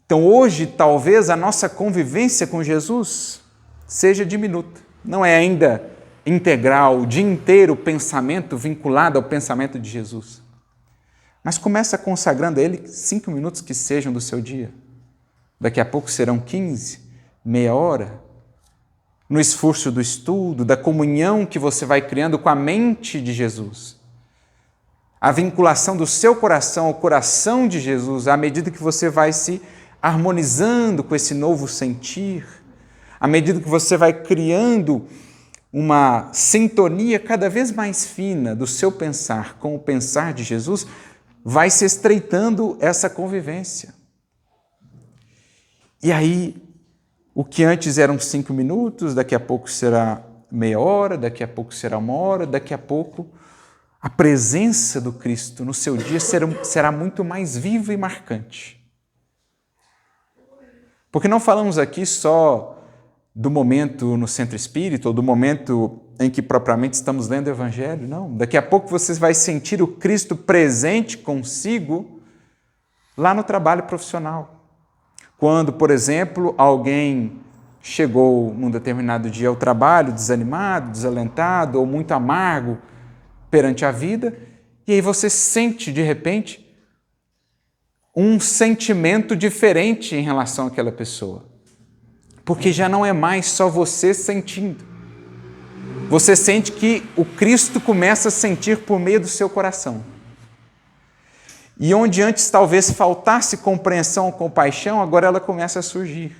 [SPEAKER 1] Então hoje, talvez, a nossa convivência com Jesus seja diminuta. Não é ainda integral, o dia inteiro o pensamento vinculado ao pensamento de Jesus. Mas começa consagrando a Ele 5 minutos que sejam do seu dia. Daqui a pouco serão 15, meia hora. No esforço do estudo, da comunhão que você vai criando com a mente de Jesus. A vinculação do seu coração ao coração de Jesus, à medida que você vai se harmonizando com esse novo sentir, à medida que você vai criando uma sintonia cada vez mais fina do seu pensar com o pensar de Jesus, vai se estreitando essa convivência. E aí, o que antes eram 5 minutos, daqui a pouco será meia hora, daqui a pouco será 1 hora, daqui a pouco a presença do Cristo no seu dia será muito mais viva e marcante. Porque não falamos aqui só do momento no centro espírita ou do momento em que propriamente estamos lendo o Evangelho, não. Daqui a pouco você vai sentir o Cristo presente consigo lá no trabalho profissional. Quando, por exemplo, alguém chegou num determinado dia ao trabalho desanimado, desalentado ou muito amargo perante a vida, e aí você sente, de repente, um sentimento diferente em relação àquela pessoa. Porque já não é mais só você sentindo. Você sente que o Cristo começa a sentir por meio do seu coração. E onde antes talvez faltasse compreensão ou compaixão, agora ela começa a surgir.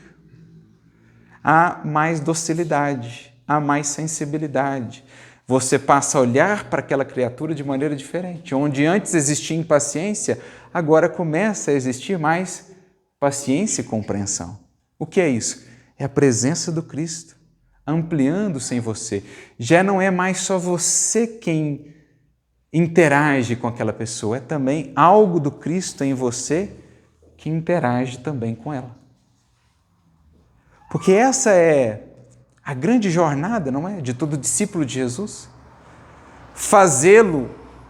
[SPEAKER 1] Há mais docilidade, há mais sensibilidade. Você passa a olhar para aquela criatura de maneira diferente. Onde antes existia impaciência, agora começa a existir mais paciência e compreensão. O que é isso? É a presença do Cristo ampliando-se em você. Já não é mais só você quem interage com aquela pessoa, é também algo do Cristo em você que interage também com ela. Porque essa é a grande jornada, não é? De todo discípulo de Jesus. Fazê-lo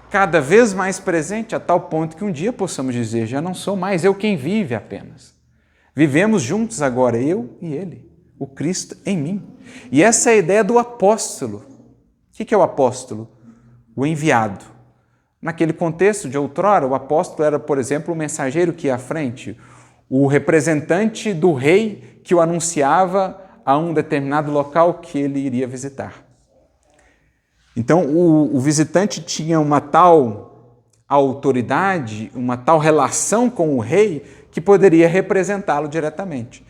[SPEAKER 1] cada vez mais presente a tal ponto que um dia possamos dizer, já não sou mais eu quem vive apenas. Vivemos juntos agora, eu e Ele, o Cristo em mim. E essa é a ideia do apóstolo. O que é o apóstolo? O enviado. Naquele contexto de outrora, o apóstolo era, por exemplo, o mensageiro que ia à frente, o representante do rei que o anunciava a um determinado local que ele iria visitar. Então, o visitante tinha uma tal autoridade, uma tal relação com o rei que poderia representá-lo diretamente.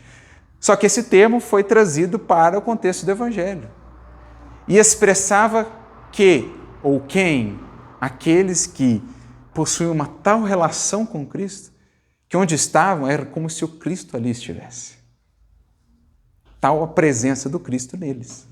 [SPEAKER 1] Só que esse termo foi trazido para o contexto do Evangelho e expressava que, ou quem, aqueles que possuem uma tal relação com Cristo, que onde estavam era como se o Cristo ali estivesse. Tal a presença do Cristo neles.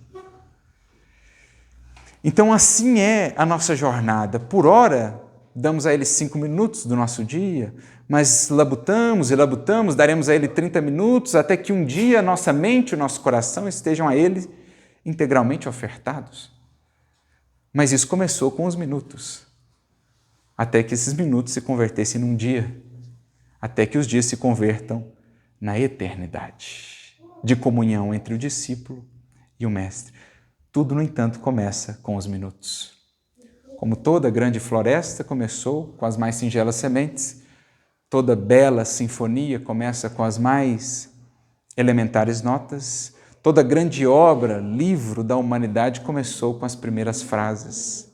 [SPEAKER 1] Então assim é a nossa jornada. Por hora, damos a Ele 5 minutos do nosso dia, mas labutamos e labutamos, daremos a Ele 30 minutos, até que um dia a nossa mente e o nosso coração estejam a Ele integralmente ofertados. Mas isso começou com os minutos, até que esses minutos se convertessem num dia, até que os dias se convertam na eternidade, de comunhão entre o discípulo e o mestre. Tudo, no entanto, começa com os minutos. Como toda grande floresta começou com as mais singelas sementes, toda bela sinfonia começa com as mais elementares notas, toda grande obra, livro da humanidade começou com as primeiras frases.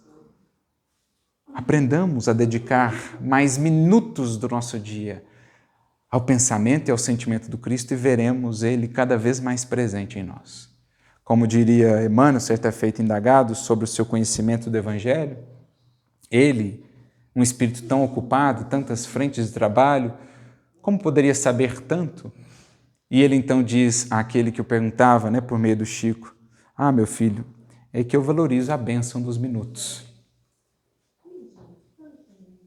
[SPEAKER 1] Aprendamos a dedicar mais minutos do nosso dia ao pensamento e ao sentimento do Cristo e veremos Ele cada vez mais presente em nós. Como diria Emmanuel, certa feita indagado sobre o seu conhecimento do Evangelho, ele, um espírito tão ocupado, tantas frentes de trabalho, como poderia saber tanto? E ele então diz àquele que o perguntava, por meio do Chico, meu filho, é que eu valorizo a bênção dos minutos.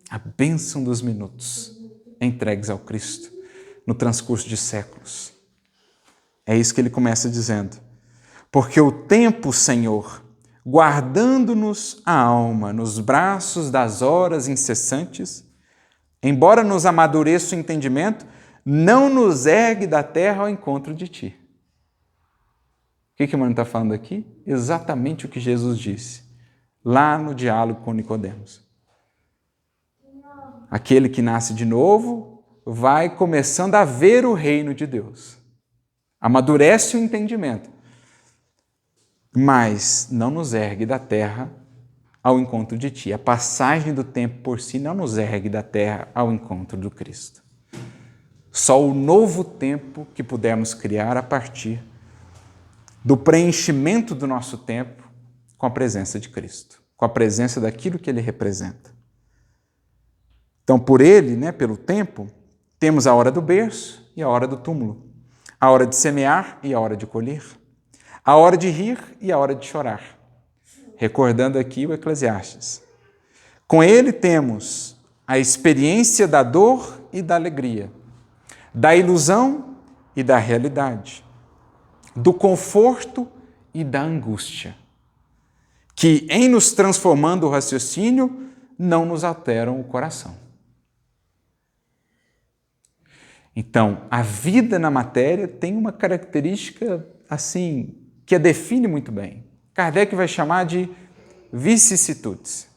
[SPEAKER 1] A bênção dos minutos entregues ao Cristo no transcurso de séculos. É isso que ele começa dizendo. Porque o tempo, Senhor, guardando-nos a alma nos braços das horas incessantes, embora nos amadureça o entendimento, não nos ergue da terra ao encontro de Ti. O que o Emmanuel está falando aqui? Exatamente o que Jesus disse, lá no diálogo com Nicodemos. Aquele que nasce de novo vai começando a ver o reino de Deus. Amadurece o entendimento, mas não nos ergue da terra ao encontro de Ti. A passagem do tempo por si não nos ergue da terra ao encontro do Cristo. Só o novo tempo que pudermos criar a partir do preenchimento do nosso tempo com a presença de Cristo, com a presença daquilo que Ele representa. Então, por Ele, pelo tempo, temos a hora do berço e a hora do túmulo, a hora de semear e a hora de colher, a hora de rir e a hora de chorar. Recordando aqui o Eclesiastes. Com Ele temos a experiência da dor e da alegria, da ilusão e da realidade, do conforto e da angústia, que, em nos transformando o raciocínio, não nos alteram o coração. Então, a vida na matéria tem uma característica, que a define muito bem. Kardec vai chamar de vicissitudes.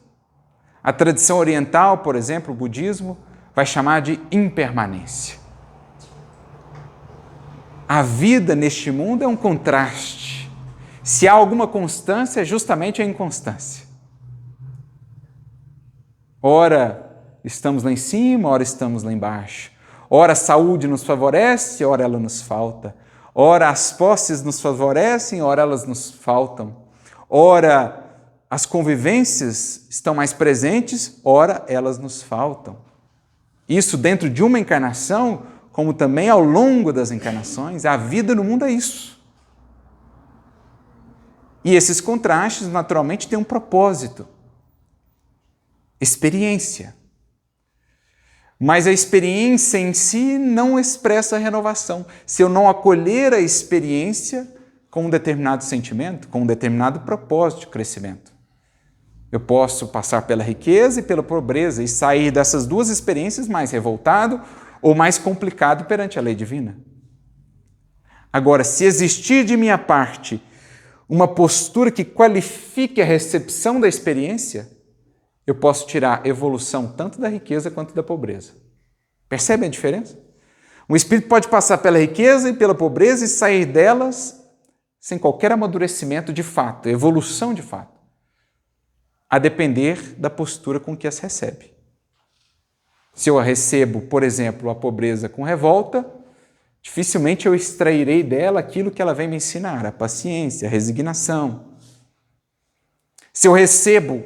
[SPEAKER 1] A tradição oriental, por exemplo, o budismo, vai chamar de impermanência. A vida neste mundo é um contraste. Se há alguma constância, é justamente a inconstância. Ora estamos lá em cima, ora estamos lá embaixo. Ora a saúde nos favorece, ora ela nos falta. Ora as posses nos favorecem, ora elas nos faltam. Ora as convivências estão mais presentes, ora elas nos faltam. Isso dentro de uma encarnação, como também ao longo das encarnações, a vida no mundo é isso. E esses contrastes, naturalmente, têm um propósito. Experiência. Mas a experiência em si não expressa a renovação. Se eu não acolher a experiência com um determinado sentimento, com um determinado propósito de crescimento. Eu posso passar pela riqueza e pela pobreza e sair dessas duas experiências mais revoltado ou mais complicado perante a lei divina. Agora, se existir de minha parte uma postura que qualifique a recepção da experiência, eu posso tirar evolução tanto da riqueza quanto da pobreza. Percebem a diferença? Um espírito pode passar pela riqueza e pela pobreza e sair delas sem qualquer amadurecimento de fato, evolução de fato, a depender da postura com que as recebe. Se eu recebo, por exemplo, a pobreza com revolta, dificilmente eu extrairei dela aquilo que ela vem me ensinar, a paciência, a resignação. Se eu recebo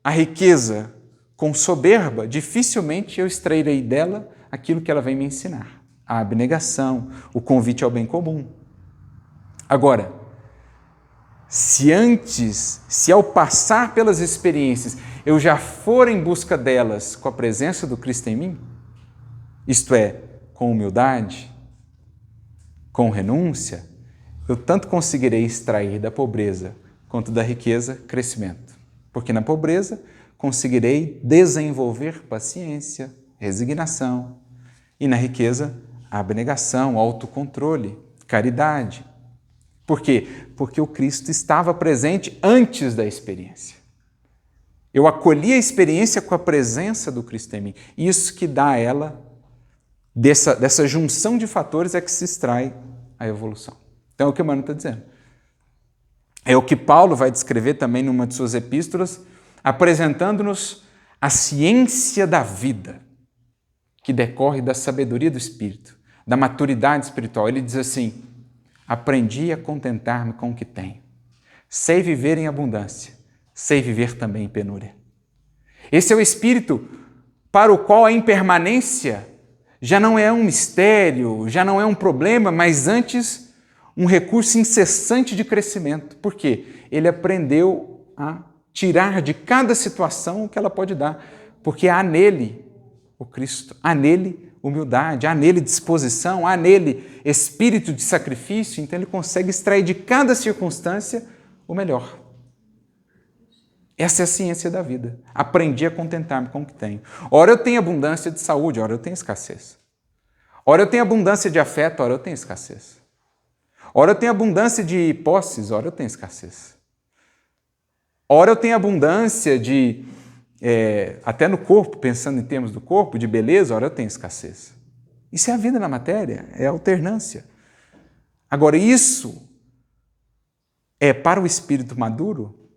[SPEAKER 1] a riqueza com soberba, dificilmente eu extrairei dela aquilo que ela vem me ensinar, a abnegação, o convite ao bem comum. Agora, se ao passar pelas experiências, eu já for em busca delas com a presença do Cristo em mim, isto é, com humildade, com renúncia, eu tanto conseguirei extrair da pobreza quanto da riqueza crescimento. Porque na pobreza conseguirei desenvolver paciência, resignação, e na riqueza a abnegação, o autocontrole, caridade. Por quê? Porque o Cristo estava presente antes da experiência. Eu acolhi a experiência com a presença do Cristo em mim. Isso que dá a ela, dessa junção de fatores, é que se extrai a evolução. Então é o que Emmanuel está dizendo. É o que Paulo vai descrever também numa de suas epístolas, apresentando-nos a ciência da vida, que decorre da sabedoria do Espírito, da maturidade espiritual. Ele diz assim: aprendi a contentar-me com o que tenho. Sei viver em abundância, sei viver também em penúria. Esse é o Espírito para o qual a impermanência já não é um mistério, já não é um problema, mas antes um recurso incessante de crescimento. Por quê? Ele aprendeu a tirar de cada situação o que ela pode dar, porque há nele o Cristo, há nele humildade, há nele disposição, há nele espírito de sacrifício, então ele consegue extrair de cada circunstância o melhor. Essa é a ciência da vida. Aprendi a contentar-me com o que tenho. Ora eu tenho abundância de saúde, ora eu tenho escassez. Ora eu tenho abundância de afeto, ora eu tenho escassez. Ora eu tenho abundância de posses, ora eu tenho escassez. Ora eu tenho abundância de, até no corpo, pensando em termos do corpo, de beleza, ora eu tenho escassez. Isso é a vida na matéria, é a alternância. Agora, isso é para o espírito maduro,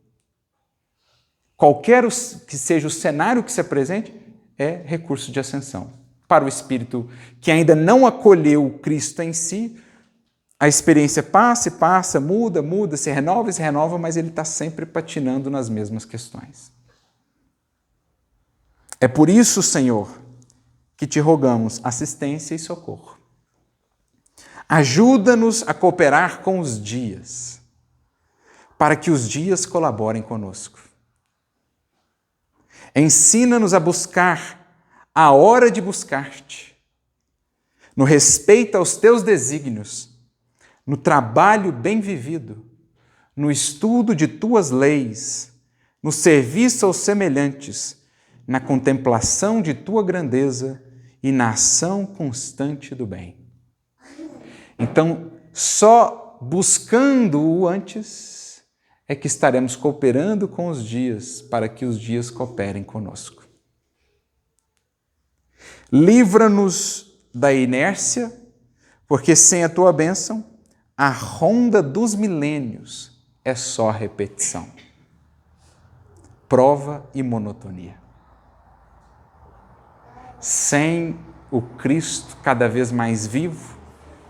[SPEAKER 1] qualquer que seja o cenário que se apresente, é recurso de ascensão. Para o espírito que ainda não acolheu o Cristo em si, a experiência passa e passa, muda, se renova, mas ele está sempre patinando nas mesmas questões. É por isso, Senhor, que te rogamos assistência e socorro. Ajuda-nos a cooperar com os dias, para que os dias colaborem conosco. Ensina-nos a buscar a hora de buscar-te, no respeito aos teus desígnios, no trabalho bem vivido, no estudo de tuas leis, no serviço aos semelhantes, na contemplação de tua grandeza e na ação constante do bem. Então, só buscando-o antes é que estaremos cooperando com os dias, para que os dias cooperem conosco. Livra-nos da inércia, porque sem a tua bênção, a ronda dos milênios é só repetição, prova e monotonia. Sem o Cristo cada vez mais vivo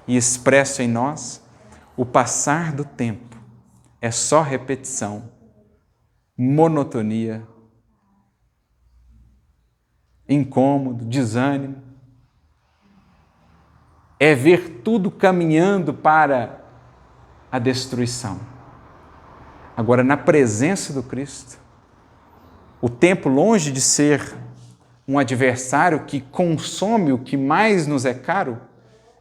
[SPEAKER 1] e expresso em nós, o passar do tempo é só repetição, monotonia, incômodo, desânimo. É ver tudo caminhando para a destruição. Agora, na presença do Cristo, o tempo, longe de ser um adversário que consome o que mais nos é caro,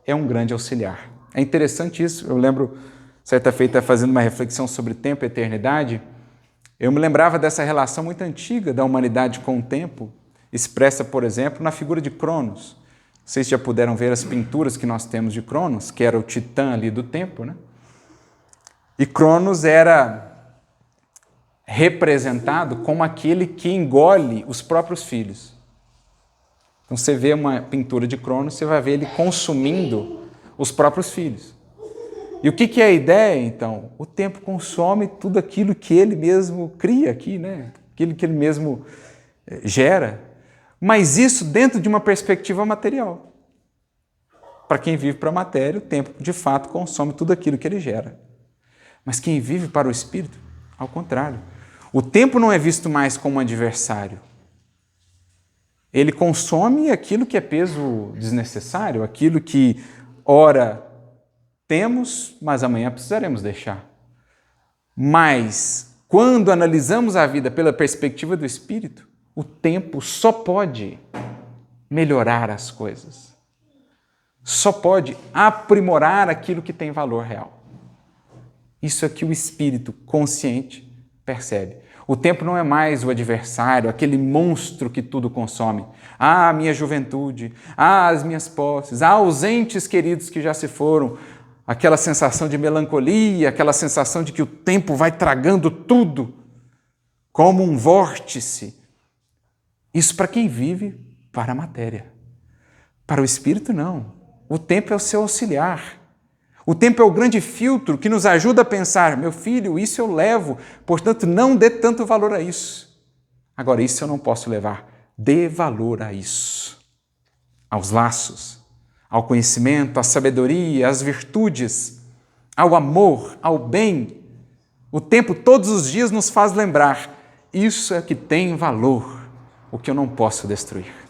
[SPEAKER 1] é um grande auxiliar. É interessante isso. Eu lembro, certa feita, fazendo uma reflexão sobre tempo e eternidade, eu me lembrava dessa relação muito antiga da humanidade com o tempo, expressa, por exemplo, na figura de Cronos. Vocês já puderam ver as pinturas que nós temos de Cronos, que era o titã ali do tempo, né? E Cronos era representado como aquele que engole os próprios filhos. Então você vê uma pintura de Cronos, você vai ver ele consumindo os próprios filhos. E o que é a ideia, então? O tempo consome tudo aquilo que ele mesmo cria aqui, né? Aquilo que ele mesmo gera. Mas isso dentro de uma perspectiva material. Para quem vive para a matéria, o tempo de fato consome tudo aquilo que ele gera. Mas quem vive para o espírito, ao contrário. O tempo não é visto mais como um adversário. Ele consome aquilo que é peso desnecessário, aquilo que, ora, temos, mas amanhã precisaremos deixar. Mas, quando analisamos a vida pela perspectiva do espírito, o tempo só pode melhorar as coisas. Só pode aprimorar aquilo que tem valor real. Isso é que o espírito consciente percebe. O tempo não é mais o adversário, aquele monstro que tudo consome. Ah, a minha juventude, ah, as minhas posses, ah, os entes queridos que já se foram. Aquela sensação de melancolia, aquela sensação de que o tempo vai tragando tudo, como um vórtice. Isso para quem vive para a matéria. Para o espírito, não. O tempo é o seu auxiliar. O tempo é o grande filtro que nos ajuda a pensar, meu filho, isso eu levo, portanto não dê tanto valor a isso. Agora, isso eu não posso levar. Dê valor a isso. Aos laços, ao conhecimento, à sabedoria, às virtudes, ao amor, ao bem. O tempo todos os dias nos faz lembrar, isso é que tem valor, o que eu não posso destruir.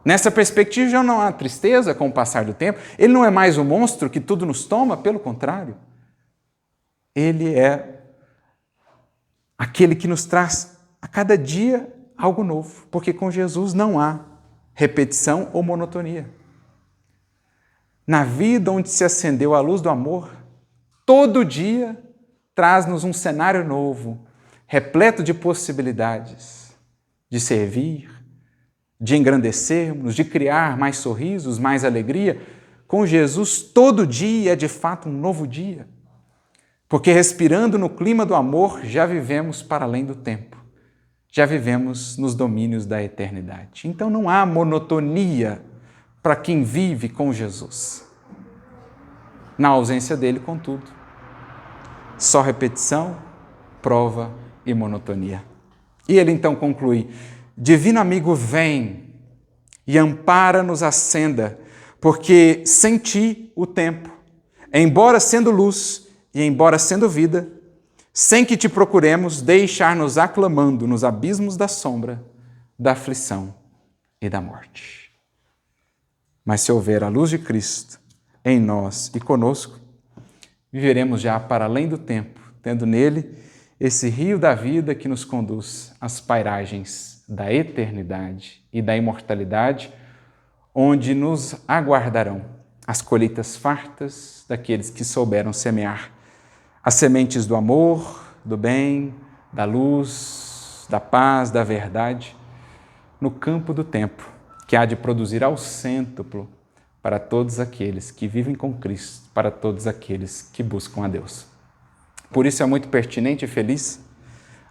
[SPEAKER 1] Nessa perspectiva já não há tristeza com o passar do tempo. Ele não é mais o monstro que tudo nos toma, pelo contrário. Ele é aquele que nos traz a cada dia algo novo, porque com Jesus não há repetição ou monotonia. Na vida onde se acendeu a luz do amor, todo dia traz-nos um cenário novo, repleto de possibilidades, de servir, de engrandecermos, de criar mais sorrisos, mais alegria. Com Jesus, todo dia é de fato um novo dia. Porque respirando no clima do amor, já vivemos para além do tempo. Já vivemos nos domínios da eternidade. Então não há monotonia para quem vive com Jesus. Na ausência dele, contudo, só repetição, prova e monotonia. E ele então conclui, divino amigo, vem e ampara-nos a senda, porque sem ti o tempo, embora sendo luz e embora sendo vida, sem que te procuremos, deixar-nos aclamando nos abismos da sombra, da aflição e da morte. Mas se houver a luz de Cristo em nós e conosco, viveremos já para além do tempo, tendo nele esse rio da vida que nos conduz às pairagens da eternidade e da imortalidade, onde nos aguardarão as colheitas fartas daqueles que souberam semear as sementes do amor, do bem, da luz, da paz, da verdade, no campo do tempo, que há de produzir ao cêntuplo para todos aqueles que vivem com Cristo, para todos aqueles que buscam a Deus. Por isso é muito pertinente e feliz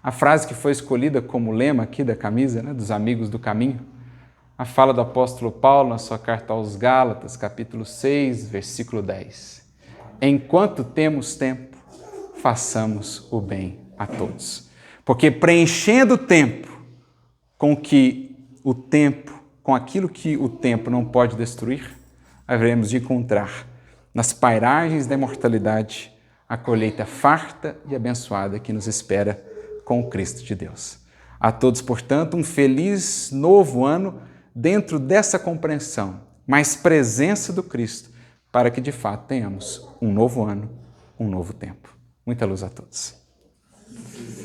[SPEAKER 1] a frase que foi escolhida como lema aqui da camisa, dos Amigos do Caminho, a fala do apóstolo Paulo na sua carta aos Gálatas, capítulo 6, versículo 10. Enquanto temos tempo, façamos o bem a todos. Porque preenchendo o tempo com aquilo que o tempo não pode destruir, haveremos de encontrar nas pairagens da imortalidade a colheita farta e abençoada que nos espera com o Cristo de Deus. A todos, portanto, um feliz novo ano dentro dessa compreensão, mais presença do Cristo, para que de fato tenhamos um novo ano, um novo tempo. Muita luz a todos.